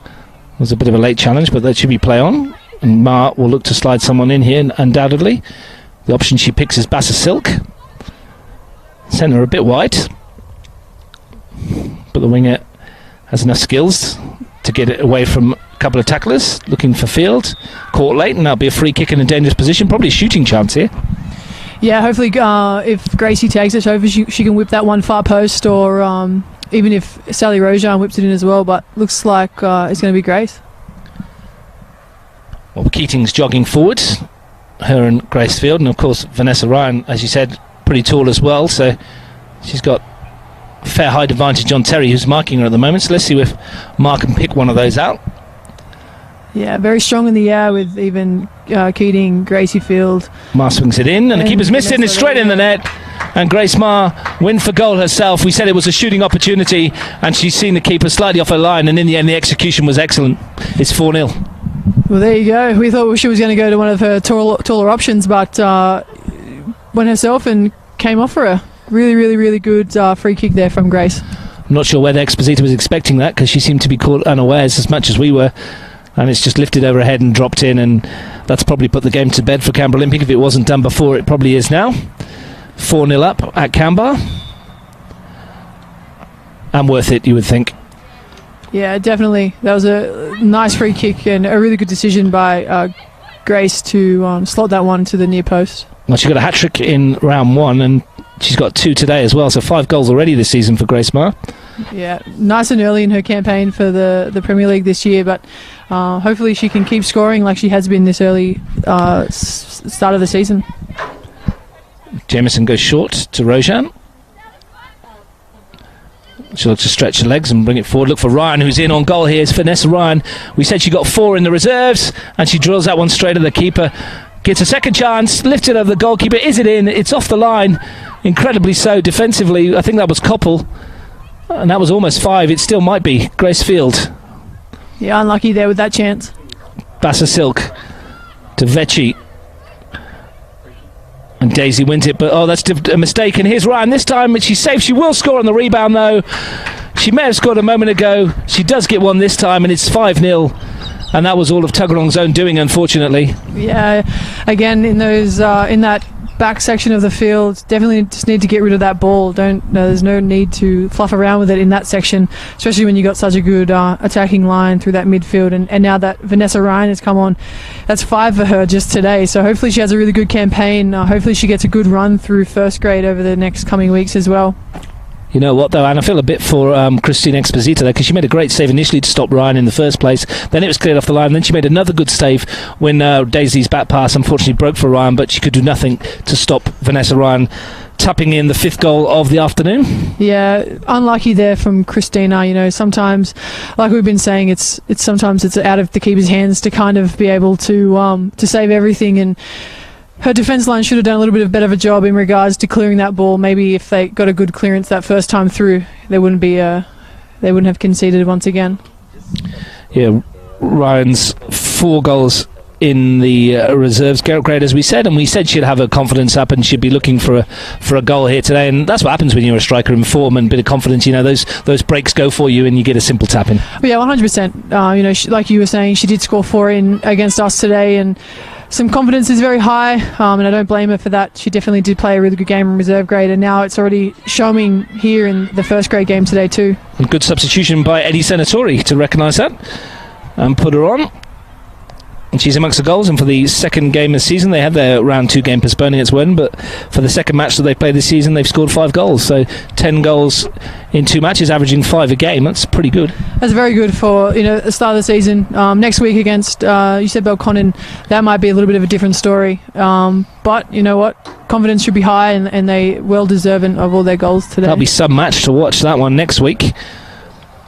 It was a bit of a late challenge, but that should be play on. And Maher will look to slide someone in here, undoubtedly. The option she picks is Bassa Silk. Sent her a bit wide, but the winger has enough skills to get it away from a couple of tacklers. Looking for Field. Caught late, and that'll be a free kick in a dangerous position. Probably a shooting chance here. Yeah, hopefully if Gracie takes it over, she can whip that one far post, or even if Sally Rojan whips it in as well, but looks like it's going to be Grace. Well, Keating's jogging forward, her and Grace Field, and of course Vanessa Ryan, as you said, pretty tall as well, so she's got a fair height advantage on Terry, who's marking her at the moment. So let's see if Mark can pick one of those out. Yeah, very strong in the air with even Keating, Gracie Field. Maher swings it in, and the keeper's missed it, and it's straight in the net. And Grace Maher win for goal herself. We said it was a shooting opportunity, and she's seen the keeper slightly off her line, and in the end the execution was excellent. It's 4-0. Well, there you go. We thought she was going to go to one of her taller options, but went herself and came off for her. Really good free kick there from Grace. I'm not sure whether Exposita was expecting that, because she seemed to be caught unawares as much as we were. And it's just lifted over her head and dropped in, and that's probably put the game to bed for Canberra Olympic. If it wasn't done before, it probably is now. 4-0 up at Canberra. And worth it, you would think. Yeah, definitely. That was a nice free kick and a really good decision by Grace to slot that one to the near post. Well, she got a hat-trick in round 1, and she's got 2 today as well, so 5 goals already this season for Grace Maher. Yeah, nice and early in her campaign for the Premier League this year, but hopefully she can keep scoring like she has been this early start of the season. Jameson goes short to Rojan. She'll look to stretch her legs and bring it forward. Look for Ryan, who's in on goal here. It's Vanessa Ryan. We said she got 4 in the reserves, and she drills that one straight at the keeper. Gets a second chance, lifted over the goalkeeper. Is it in? It's off the line. Incredibly so defensively. I think that was Koppel. And that was almost 5. It still might be. Grace Field. Yeah, unlucky there with that chance. Bassa Silk to Vecchi. And Daisy wins it, but that's a mistake. And here's Ryan this time, but she's safe. She will score on the rebound, though. She may have scored a moment ago. She does get one this time, and it's 5-0. And that was all of Tuggeranong's own doing, unfortunately. Yeah, again, in that back section of the field, definitely just need to get rid of that ball. There's no need to fluff around with it in that section, especially when you got such a good attacking line through that midfield. And now that Vanessa Ryan has come on, that's 5 for her just today. So hopefully she has a really good campaign. Hopefully she gets a good run through first grade over the next coming weeks as well. You know what, though, and I feel a bit for Christine Exposito there, because she made a great save initially to stop Ryan in the first place. Then it was cleared off the line. Then she made another good save when Daisy's back pass unfortunately broke for Ryan, but she could do nothing to stop Vanessa Ryan tapping in the 5th goal of the afternoon. Yeah, unlucky there from Christina. You know, sometimes, like we've been saying, it's sometimes it's out of the keeper's hands to kind of be able to save everything, and her defence line should have done a little bit of better of a job in regards to clearing that ball. Maybe if they got a good clearance that first time through, they wouldn't have conceded once again. Yeah, Ryan's 4 goals in the reserves grade, as we said, and we said she'd have her confidence up and she'd be looking for a goal here today, and that's what happens when you're a striker in form and a bit of confidence. You know, those breaks go for you and you get a simple tap in. But yeah, 100%. You know, like you were saying, she did score 4 in against us today, and some confidence is very high, and I don't blame her for that. She definitely did play a really good game in reserve grade, and now it's already showing here in the first grade game today too. And good substitution by Eddie Senatori to recognise that and put her on. And she's amongst the goals, and for the second game of the season, they had their round 2 game postponing its win, but for the second match that they played this season, they've scored 5 goals. So 10 goals in 2 matches, averaging 5 a game. That's pretty good. That's very good for, you know, the start of the season. Next week against, you said Belconnen, that might be a little bit of a different story. But you know what? Confidence should be high, and they well deserving of all their goals today. That'll be some match to watch, that one next week.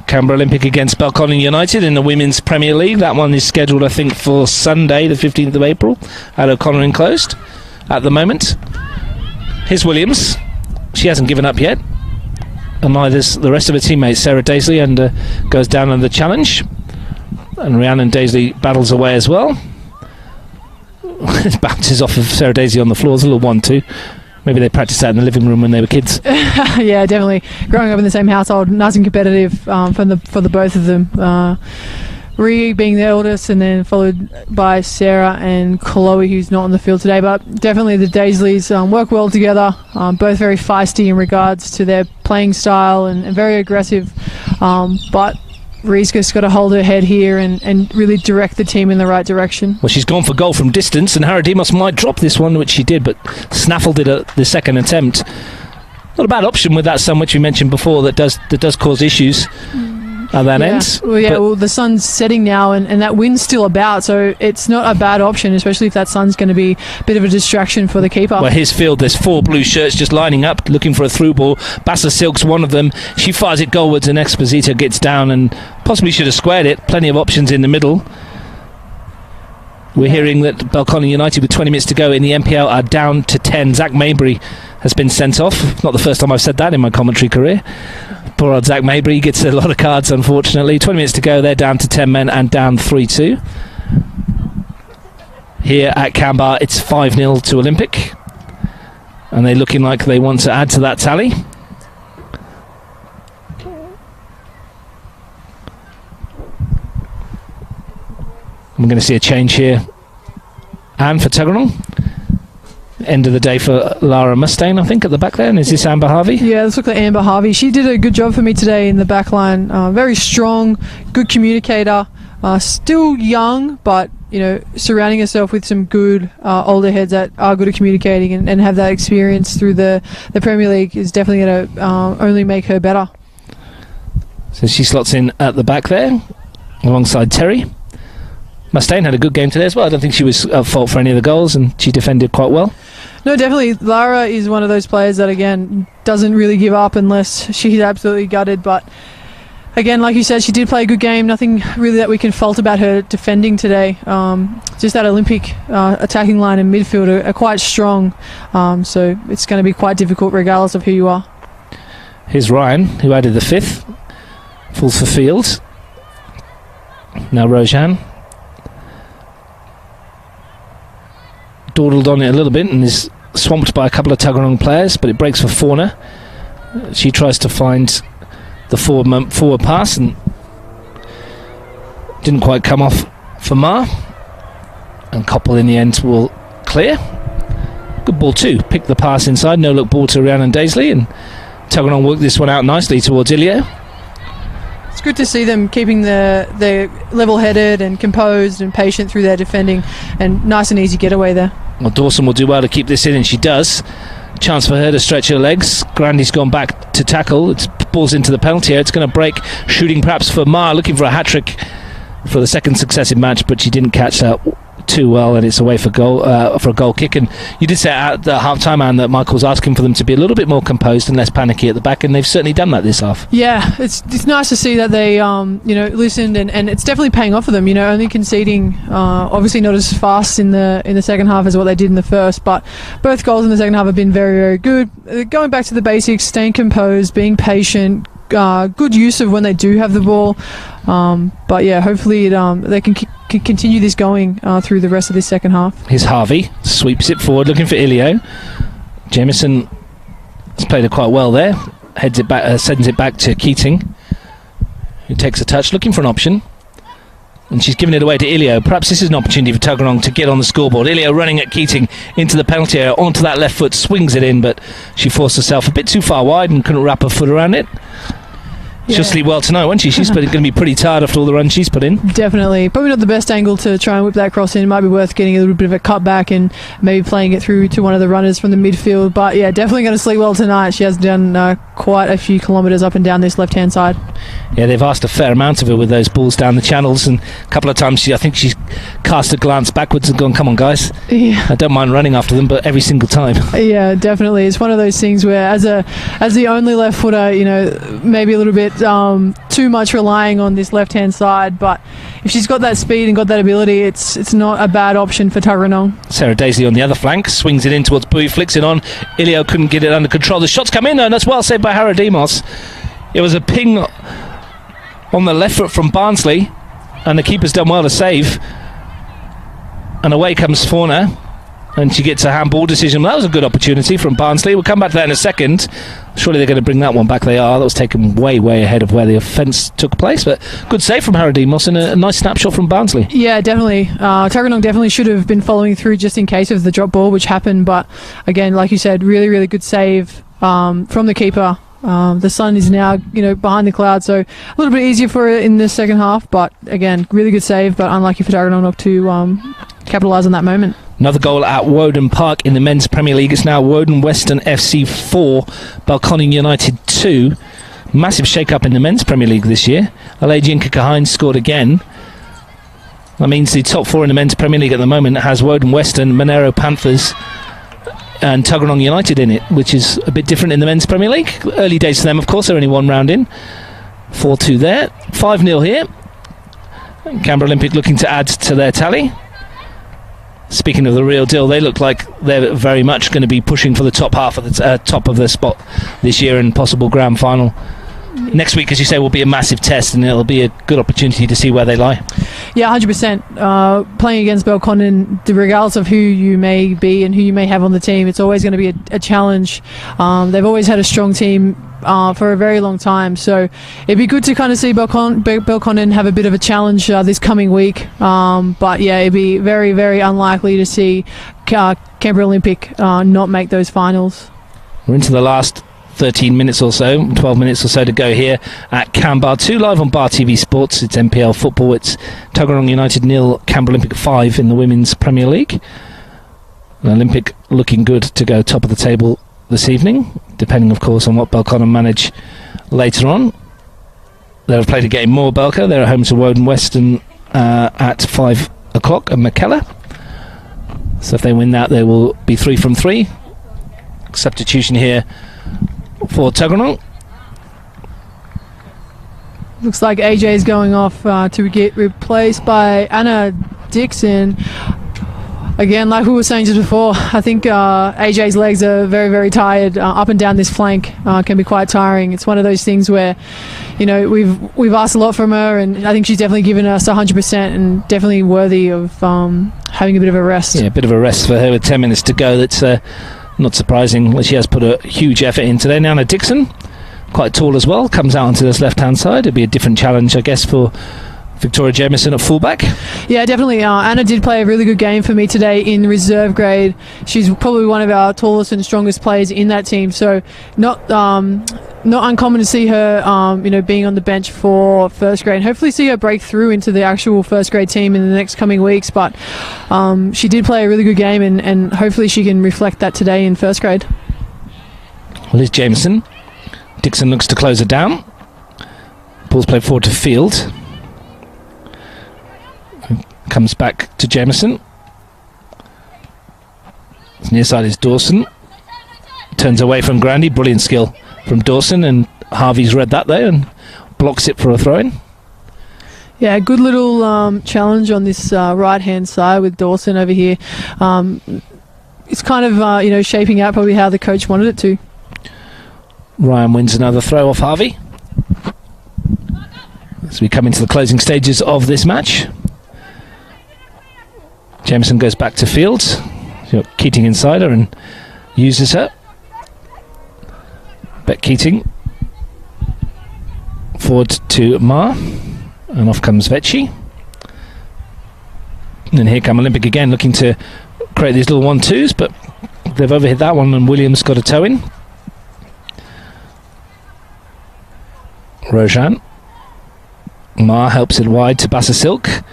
Canberra Olympic against Belconnen United in the Women's Premier League. That one is scheduled, I think, for Sunday, the 15th of April, at O'Connor Enclosed at the moment. Here's Williams. She hasn't given up yet, and neither's the rest of her teammates. Sarah Daisley and goes down on the challenge, and Rhiannon Daisley battles away as well. Bounces off of Sarah Daisley on the floor. It's a little 1-2. Maybe they practiced that in the living room when they were kids. Yeah, definitely. Growing up in the same household, nice and competitive for the both of them. Ree being the eldest, and then followed by Sarah and Chloe, who's not on the field today. But definitely the Daisleys work well together. Both very feisty in regards to their playing style and very aggressive. But Ree's just got to hold her head here and really direct the team in the right direction. Well, she's gone for goal from distance, and Haradimos might drop this one, which she did, but snaffled it at the second attempt. Not a bad option with that sun, which we mentioned before, that does cause issues at that end. Well, the sun's setting now, and that wind's still about, so it's not a bad option, especially if that sun's going to be a bit of a distraction for the keeper. Well, his field, there's 4 blue shirts just lining up, looking for a through ball. Bassa Silk's one of them. She fires it goalwards, and Exposito gets down and possibly should have squared it. Plenty of options in the middle. We're hearing that Belconnen United, with 20 minutes to go in the NPL, are down to 10. Zach Mabry has been sent off. Not the first time I've said that in my commentary career. Poor old Zach Mabry gets a lot of cards, unfortunately. 20 minutes to go, they're down to 10 men and down 3-2. Here at Canberra, it's 5-0 to Olympic, and they're looking like they want to add to that tally. I'm going to see a change here. And for Tuggeranong. End of the day for Lara Mustaine, I think, at the back there. And is this Amber Harvey? Yeah, this looks like Amber Harvey. She did a good job for me today in the back line. Very strong, good communicator. Still young, but you know, surrounding herself with some good older heads that are good at communicating and have that experience through the Premier League is definitely going to only make her better. So she slots in at the back there alongside Terry. Mustaine had a good game today as well. I don't think she was at fault for any of the goals, and she defended quite well. No, definitely. Lara is one of those players that, again, doesn't really give up unless she's absolutely gutted. But, again, like you said, she did play a good game. Nothing really that we can fault about her defending today. Just that Olympic attacking line and midfield are quite strong. So it's going to be quite difficult regardless of who you are. Here's Ryan, who added the 5th. Falls for field. Now Rojan. Dawdled on it a little bit and is swamped by a couple of Tuggeranong players, but it breaks for Fauna. She tries to find the forward pass and didn't quite come off for Ma, and Koppel in the end will clear. Good ball too. Picked the pass inside, no look ball to Rhiannon Daisley, and Tuggeranong worked this one out nicely towards Ilio. It's good to see them keeping their level-headed and composed and patient through their defending, and nice and easy getaway there. Well, Dawson will do well to keep this in, and she does. chance for her to stretch her legs. Grandy's gone back to tackle. It's balls into the penalty area. It's going to break. Shooting perhaps for Ma, looking for a hat-trick for the second successive match, but she didn't catch that too well, and it's away for a goal kick. And you did say at the half-time, Anne, that Michael's asking for them to be a little bit more composed and less panicky at the back, and they've certainly done that this half. Yeah, it's nice to see that they listened, and it's definitely paying off for them. Only conceding, obviously not as fast in the second half as what they did in the first, but both goals in the second half have been very, very good. Going back to the basics, staying composed, being patient, good use of when they do have the ball. But yeah, hopefully they can continue this going through the rest of this second half. Here's Harvey, sweeps it forward, looking for Ilio. Jamieson has played it quite well there. Heads it back, sends it back to Keating, who takes a touch, looking for an option. And she's given it away to Ilio. Perhaps this is an opportunity for Tuggeranong to get on the scoreboard. Ilio running at Keating into the penalty area, onto that left foot, swings it in, but she forced herself a bit too far wide and couldn't wrap her foot around it. She'll sleep well tonight, won't she? She's going to be pretty tired after all the runs she's put in. Definitely. Probably not the best angle to try and whip that cross in. It might be worth getting a little bit of a cut back and maybe playing it through to one of the runners from the midfield. But yeah, definitely going to sleep well tonight. She has done quite a few kilometres up and down this left-hand side. Yeah, they've asked a fair amount of her with those balls down the channels, and a couple of times I think she's cast a glance backwards and gone, come on guys. Yeah. I don't mind running after them, but every single time. Yeah, definitely. It's one of those things where as the only left footer, maybe a little bit too much relying on this left-hand side, but if she's got that speed and got that ability, it's not a bad option for Tuggeranong. Sarah Daisley on the other flank, swings it in towards Bowie, flicks it on. Ilio couldn't get it under control. The shots come in, and that's well saved by Haradimos. It was a ping on the left foot from Barnsley, and the keeper's done well to save. And away comes Fauna, and she gets a handball decision. Well, that was a good opportunity from Barnsley. We'll come back to that in a second. Surely they're going to bring that one back. They are. That was taken way, way ahead of where the offence took place. But good save from Haradimos and a nice snapshot from Barnsley. Yeah, definitely. Tuggeranong definitely should have been following through just in case of the drop ball, which happened. But again, like you said, really, really good save from the keeper. The sun is now, behind the cloud, so a little bit easier for it in the second half. But again, really good save, but unlucky for Tuggeranong not to capitalise on that moment. Another goal at Woden Park in the Men's Premier League. It's now Woden Western FC 4, Balconing United 2. Massive shake-up in the Men's Premier League this year. Alejin Kakahain scored again. That means the top four in the Men's Premier League at the moment has Woden Western, Monero Panthers and Tuggeranong United in it, which is a bit different in the Men's Premier League. Early days for them, of course. They're only one round in. 4-2 there. 5-0 here. Canberra Olympic looking to add to their tally. Speaking of the real deal, they look like they're very much going to be pushing for the top half of the top of their spot this year and possible grand final. Next week, as you say, will be a massive test, and it'll be a good opportunity to see where they lie. Yeah, 100%. Playing against Belconnen, regardless of who you may be and who you may have on the team, it's always going to be a challenge. They've always had a strong team for a very long time, so it'd be good to kind of see Belconnen have a bit of a challenge this coming week. But yeah, it'd be very, very unlikely to see Canberra Olympic not make those finals. We're into the last 13 minutes or so, 12 minutes or so to go here at Canberra 2, live on Bar TV Sports. It's NPL football. It's Tuggeranong United 0, Canberra Olympic 5 in the Women's Premier League. The Olympic looking good to go top of the table this evening, depending of course on what Belconnen manage later on. They'll have played a game more, Belka. They're at home to Woden Western at 5 o'clock at McKellar. So if they win that, they will be 3 from 3. Substitution here for Tuggeranong. Looks like AJ is going off to get replaced by Anna Dixon. Again, like we were saying just before, I think AJ's legs are very, very tired. Up and down this flank can be quite tiring. It's one of those things where, we've asked a lot from her, and I think she's definitely given us 100% and definitely worthy of having a bit of a rest. Yeah, a bit of a rest for her with 10 minutes to go. That's not surprising. She has put a huge effort in today. Now Anna Dixon, quite tall as well, comes out onto this left-hand side. It'd be a different challenge, I guess, for Victoria Jamieson at fullback. Yeah, definitely. Anna did play a really good game for me today in reserve grade. She's probably one of our tallest and strongest players in that team, so not uncommon to see her being on the bench for first grade. Hopefully see her break through into the actual first grade team in the next coming weeks, but she did play a really good game, and hopefully she can reflect that today in first grade. Well, here's Jameson. Dixon looks to close it down. Ball's played forward to Field. Comes back to Jameson. His near side is Dawson. Turns away from Grandy. Brilliant skill from Dawson, and Harvey's read that there and blocks it for a throw-in. Yeah, good little challenge on this right-hand side with Dawson over here. It's kind of, shaping out probably how the coach wanted it to. Ryan wins another throw off Harvey. As we come into the closing stages of this match. Jameson goes back to Fields. Keating inside her and uses her. Beck Keating. Forward to Ma. And off comes Vecchi. And then here come Olympic again, looking to create these little 1-2s, but they've overhit that one and Williams got a toe in. Rojan. Ma helps it wide to Bassasilk.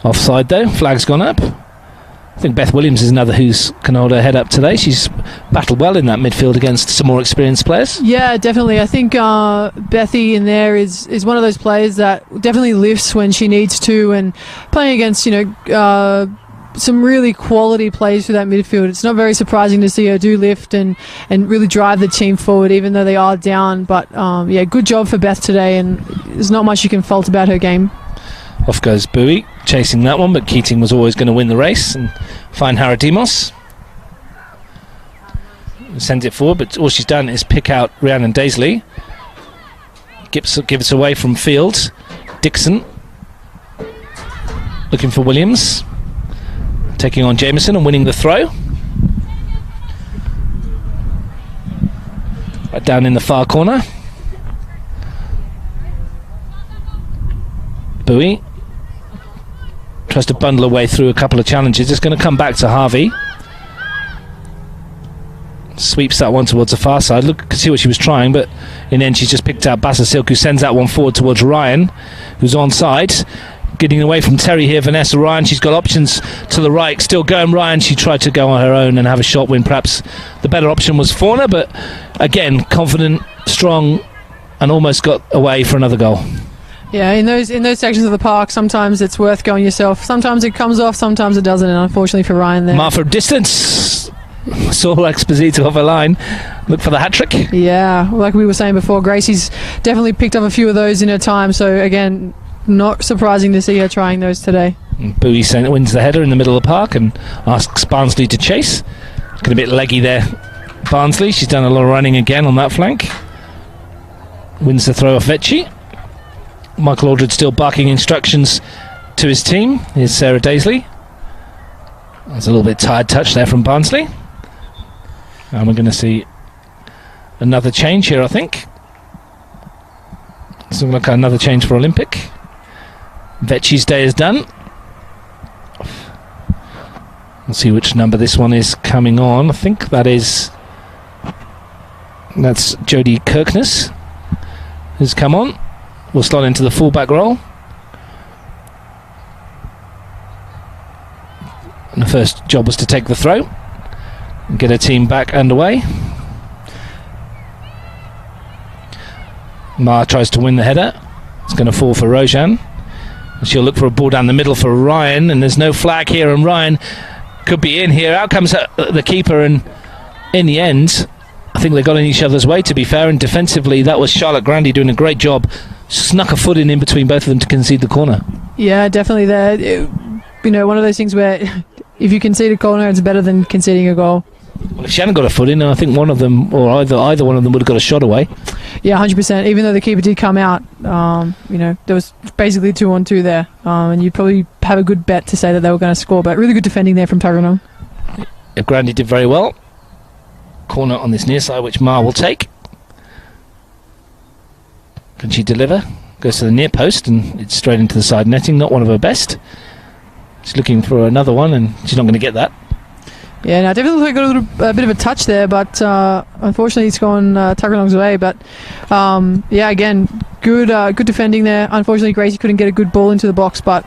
Offside though, flag's gone up. I think Beth Williams is another who's can hold her head up today. She's battled well in that midfield against some more experienced players. Yeah, definitely. I think Bethy in there is one of those players that definitely lifts when she needs to, and playing against some really quality plays for that midfield. It's not very surprising to see her do lift and really drive the team forward, even though they are down. But good job for Beth today, and there's not much you can fault about her game. Off goes Bowie, chasing that one, but Keating was always going to win the race and find Haradimos. Sends it forward, but all she's done is pick out Rhiannon Daisley. Gives away from Field. Dixon looking for Williams, taking on Jameson and winning the throw. Right down in the far corner. Bowie tries to bundle her way through a couple of challenges. It's going to come back to Harvey. Sweeps that one towards the far side. Look, can see what she was trying, but in the end she's just picked out Bassasilk, who sends that one forward towards Ryan, who's onside. Getting away from Terry here, Vanessa Ryan. She's got options to the right. Still going Ryan. She tried to go on her own and have a shot win. Perhaps the better option was Fauna, but again, confident, strong, and almost got away for another goal. Yeah, in those sections of the park, sometimes it's worth going yourself. Sometimes it comes off, sometimes it doesn't, and unfortunately for Ryan there. Mark for distance. Saw Exposito off a line. Look for the hat-trick. Yeah, like we were saying before, Gracie's definitely picked up a few of those in her time, so again, not surprising to see her trying those today. Bowie wins the header in the middle of the park and asks Barnsley to chase. Looking a bit leggy there, Barnsley. She's done a lot of running again on that flank. Wins the throw off Vecchi. Michael Aldred still barking instructions to his team. Here's Sarah Daisley. That's a little bit tired touch there from Barnsley. And we're going to see another change here, I think. So look, another change for Olympic. Vecchi's day is done. We'll see which number this one is coming on. I think that's Jodie Kirkness who's come on. Will slot into the fullback role. And the first job was to take the throw and get her team back underway. Ma tries to win the header. It's going to fall for Rojan. She'll look for a ball down the middle for Ryan, and there's no flag here, and Ryan could be in here. Out comes the keeper, and in the end, I think they got in each other's way, to be fair, and defensively that was Charlotte Grandy doing a great job. Snuck a foot in between both of them to concede the corner. Yeah, definitely there. One of those things where if you concede a corner, it's better than conceding a goal. Well, if she hadn't got a foot in, I think one of them, or either one of them, would have got a shot away. Yeah, 100%. Even though the keeper did come out, there was basically 2-on-2 there, and you'd probably have a good bet to say that they were going to score. But really good defending there from Tuggeranong. Yeah, Grandy did very well. Corner on this near side, which Ma will take. Can she deliver? Goes to the near post, and it's straight into the side netting. Not one of her best. She's looking for another one, and she's not going to get that. Yeah, no, definitely got a bit of a touch there, but unfortunately it's gone Tuggeranong's way. But again, good defending there. Unfortunately, Gracie couldn't get a good ball into the box, but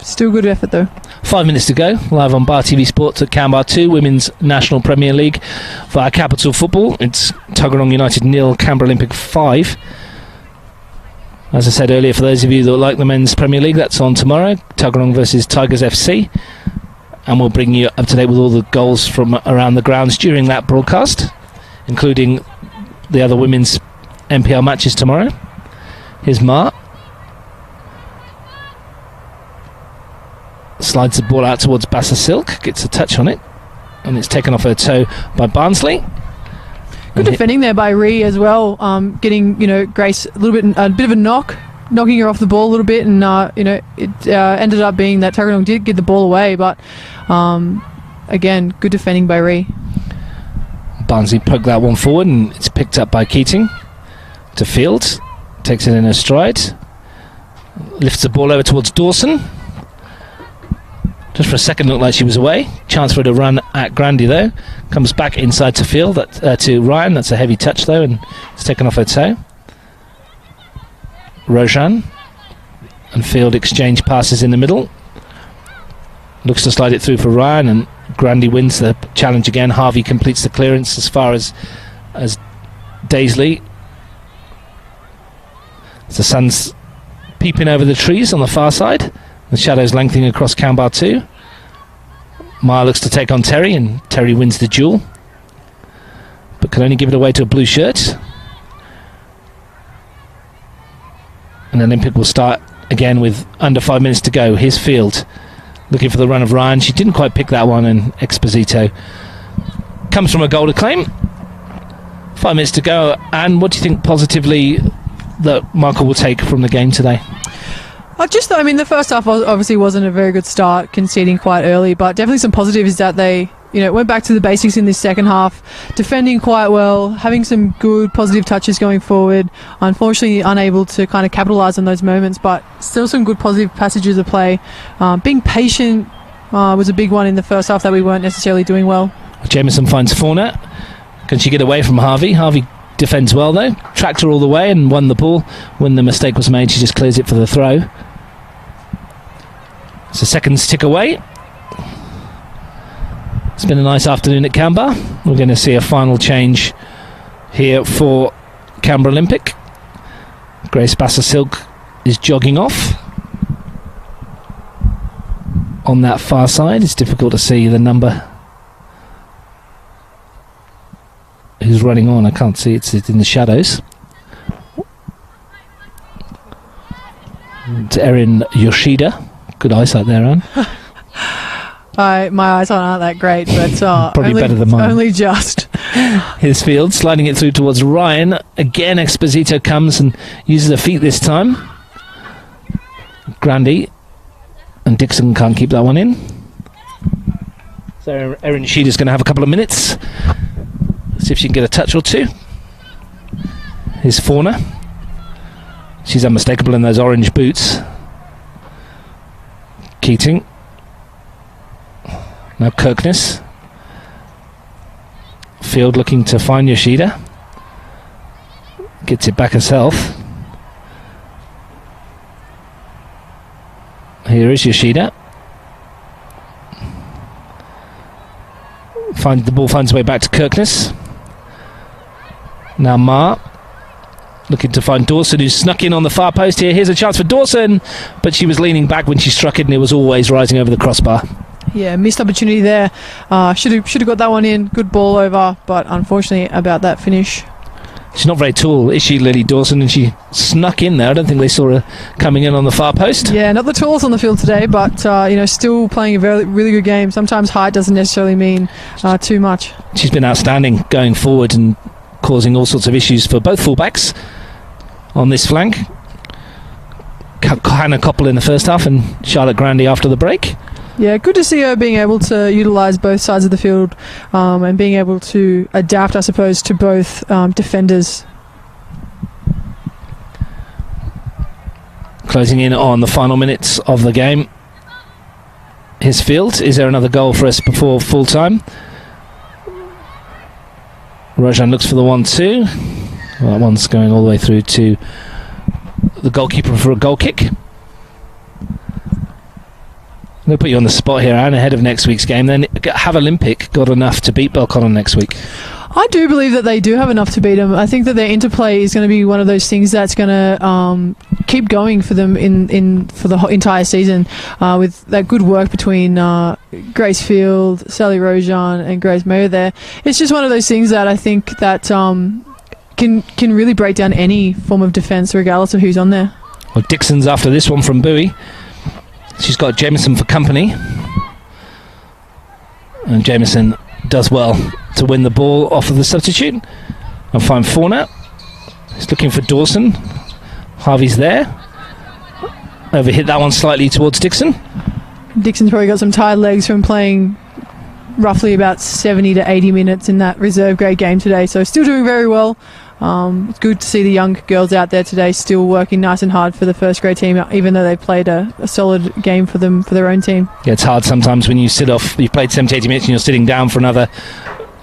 Still good effort though. 5 minutes to go, live on Bar TV Sports at Canberra 2, Women's National Premier League via Capital Football. It's Tuggeranong United 0, Canberra Olympic 5. As I said earlier, for those of you that like the Men's Premier League, that's on tomorrow, Tuggeranong versus Tigers FC. And we'll bring you up to date with all the goals from around the grounds during that broadcast, including the other women's NPL matches tomorrow. Here's Ma. Slides the ball out towards Bassa Silk, gets a touch on it, and it's taken off her toe by Barnsley. Good defending there by Ree as well, getting Grace a bit of a knocking her off the ball a little bit, and it ended up being that Tuggeranong did get the ball away, but again, good defending by Ree. Barnsley poked that one forward, and it's picked up by Keating to Field, takes it in her stride, lifts the ball over towards Dawson. Just for a second looked like she was away. Chance for her to run at Grandy though. Comes back inside to Field, to Ryan. That's a heavy touch though, and it's taken off her toe. Rojan and Field exchange passes in the middle. Looks to slide it through for Ryan, and Grandy wins the challenge again. Harvey completes the clearance as far as Daisley. The sun's peeping over the trees on the far side. The shadows lengthening across Canberra 2. Maya looks to take on Terry, and Terry wins the duel, but can only give it away to a blue shirt. And Olympic will start again with under 5 minutes to go. Here's Field looking for the run of Ryan. She didn't quite pick that one, and Exposito comes from a goal to claim. 5 minutes to go. And what do you think positively that Michael will take from the game today? The first half obviously wasn't a very good start, conceding quite early, but definitely some positives that they went back to the basics in this second half, defending quite well, having some good positive touches going forward. Unfortunately, unable to kind of capitalise on those moments, but still some good positive passages of play. Being patient was a big one in the first half that we weren't necessarily doing well. Jameson finds Fauna. Can she get away from Harvey? Harvey defends well though, tracked her all the way and won the ball. When the mistake was made, she just clears it for the throw. So seconds tick away. It's been a nice afternoon at Canberra. We're going to see a final change here for Canberra Olympic. Grace Bassa-Silk is jogging off. On that far side, it's difficult to see the number who's running on. I can't see, it's in the shadows. It's Erin Yoshida. Good eyesight there, Anne. My eyes aren't that great, but probably better than mine. Only just. Here's Field sliding it through towards Ryan. Again, Exposito comes and uses her feet this time. Grandy and Dixon can't keep that one in. So Erin Sheeda's going to have a couple of minutes. See if she can get a touch or two. Here's Fauna. She's unmistakable in those orange boots. Keating. Now Kirkness. Field looking to find Yoshida. Gets it back herself. Here is Yoshida. The ball finds its way back to Kirkness. Now Ma. Looking to find Dawson, who's snuck in on the far post here. Here's a chance for Dawson, but she was leaning back when she struck it, and it was always rising over the crossbar. Yeah, missed opportunity there. Should have got that one in. Good ball over, but unfortunately about that finish. She's not very tall, is she, Lily Dawson? And she snuck in there. I don't think they saw her coming in on the far post. Yeah, not the tallest on the field today, but still playing a really good game. Sometimes height doesn't necessarily mean too much. She's been outstanding going forward and causing all sorts of issues for both fullbacks on this flank. Hannah Koppel in the first half and Charlotte Grandy after the break. Yeah, good to see her being able to utilise both sides of the field and being able to adapt, I suppose, to both defenders. Closing in on the final minutes of the game. Here's Field. Is there another goal for us before full time? Rojan looks for the 1-2. Well, that one's going all the way through to the goalkeeper for a goal kick. going to put you on the spot here, Anne, ahead of next week's game. Then have Olympic got enough to beat Belconnen next week? I do believe that they do have enough to beat them. I think that their interplay is going to be one of those things that's going to keep going for them for the entire season, with that good work between Grace Field, Sally Rojan and Grace Mayer there. It's just one of those things that I think that can really break down any form of defence regardless of who's on there. Well, Dixon's after this one from Bowie. She's got Jameson for company. And Jameson does well to win the ball off of the substitute. And find Fauna. He's looking for Dawson. Harvey's there. Overhit that one slightly towards Dixon. Dixon's probably got some tired legs from playing roughly about 70 to 80 minutes in that reserve grade game today, so still doing very well. It's good to see the young girls out there today still working nice and hard for the first grade team, even though they played a solid game for their own team. Yeah, it's hard sometimes when you sit off, you've played 70, 80 minutes and you're sitting down for another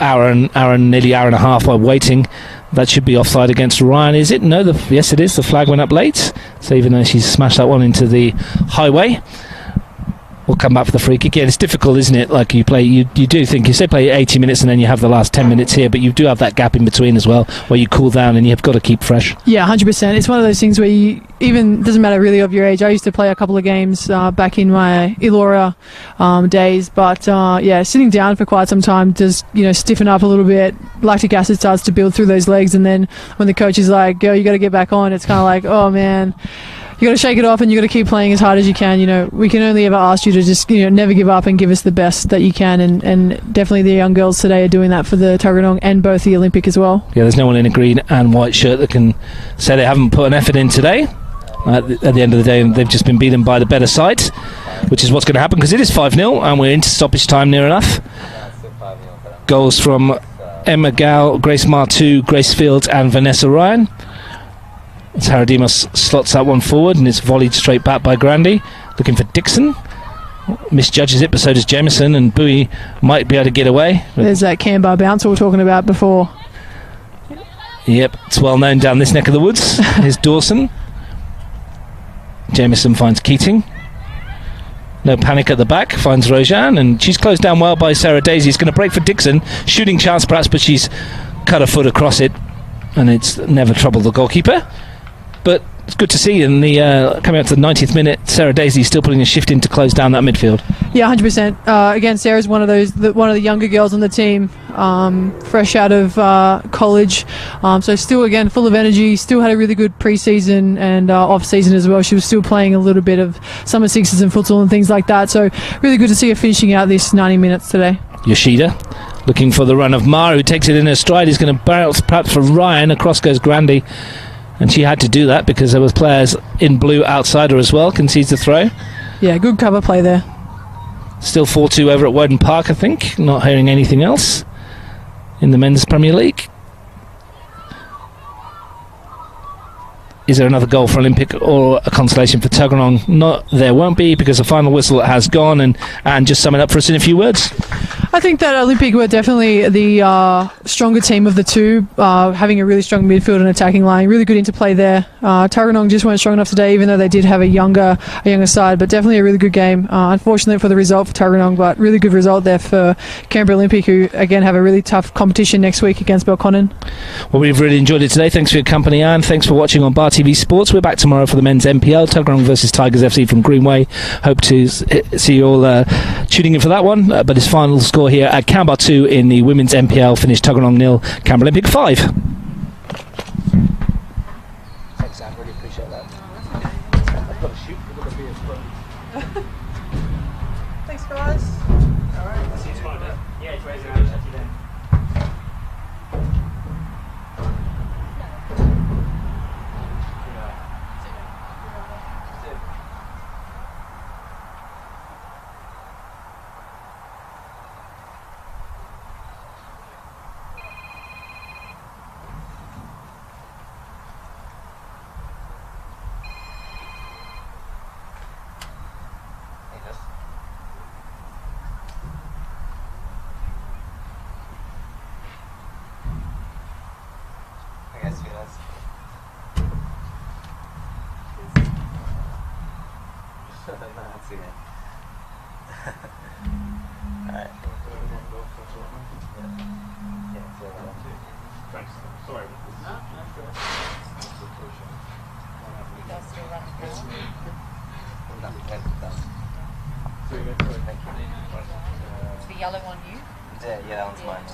nearly hour and a half while waiting. That should be offside against Ryan, is it? No, yes it is. The flag went up late, so even though she's smashed that one into the highway, we'll come back for the free kick. Yeah, it's difficult, isn't it? Like you do think, you say play 80 minutes and then you have the last 10 minutes here, but you do have that gap in between as well where you cool down and you've got to keep fresh. Yeah, 100%. It's one of those things where doesn't matter really of your age. I used to play a couple of games back in my Elora days, but sitting down for quite some time does stiffen up a little bit. Lactic acid starts to build through those legs, and then when the coach is like, "Girl, you got to get back on," it's kind of like, "Oh man." You got to shake it off and you got to keep playing as hard as you can. We can only ever ask you to just never give up and give us the best that you can, and definitely the young girls today are doing that for the Tuggeranong and both the Olympic as well. Yeah, there's no one in a green and white shirt that can say they haven't put an effort in today. At the end of the day, they've just been beaten by the better side, which is what's going to happen because it is 5-0 and we're into stoppage time near enough. Goals from Emma Gow, Grace Martu, Grace Fields and Vanessa Ryan. Haradimos slots that one forward and it's volleyed straight back by Grandy, looking for Dixon. Misjudges it, but so does Jameson, and Bowie might be able to get away. There's that Canberra bounce we were talking about before. Yep, it's well known down this neck of the woods. Here's Dawson. Jameson finds Keating. No panic at the back, finds Rojan, and she's closed down well by Sarah Daisy. It's going to break for Dixon, shooting chance perhaps, but she's cut her foot across it and it's never troubled the goalkeeper. But it's good to see in the coming up to the 90th minute, Sarah Daisy still putting a shift in to close down that midfield. Yeah, 100%. Again, Sarah's one of the younger girls on the team, fresh out of college, so still again full of energy. Still had a really good pre-season and off-season as well. She was still playing a little bit of summer sixes and futsal and things like that. So really good to see her finishing out this 90 minutes today. Yoshida looking for the run of Mara, who takes it in her stride. He's going to bounce perhaps for Ryan. Across goes Grandy. And she had to do that because there was players in blue outside her as well. Concedes the throw. Yeah, good cover play there. Still 4-2 over at Woden Park, I think. Not hearing anything else in the Men's Premier League. Is there another goal for Olympic or a consolation for Tuggeranong? Not, there won't be, because the final whistle has gone. And just sum it up for us in a few words. I think that Olympic were definitely the stronger team of the two, having a really strong midfield and attacking line. Really good interplay there. Tuggeranong just weren't strong enough today, even though they did have a younger side, but definitely a really good game. Unfortunate for the result for Tuggeranong, but really good result there for Canberra Olympic, who again have a really tough competition next week against Belconnen. Well, we've really enjoyed it today. Thanks for your company, Anne. Thanks for watching on Bar TV Sports. We're back tomorrow for the men's NPL, Tuggeranong versus Tigers FC from Greenway. Hope to see you all tuning in for that one. But his final score here at Canberra 2 in the women's NPL finished Tuggeranong 0, Canberra Olympic 5. Thanks, Anne. Really appreciate that. I've got to shoot. Thanks, guys. All right. See you tomorrow. Yeah, it's raising out. Chat to you then. That's it. Alright. Thanks. Sorry. Thank you. The yellow on you? Yeah, that one's mine.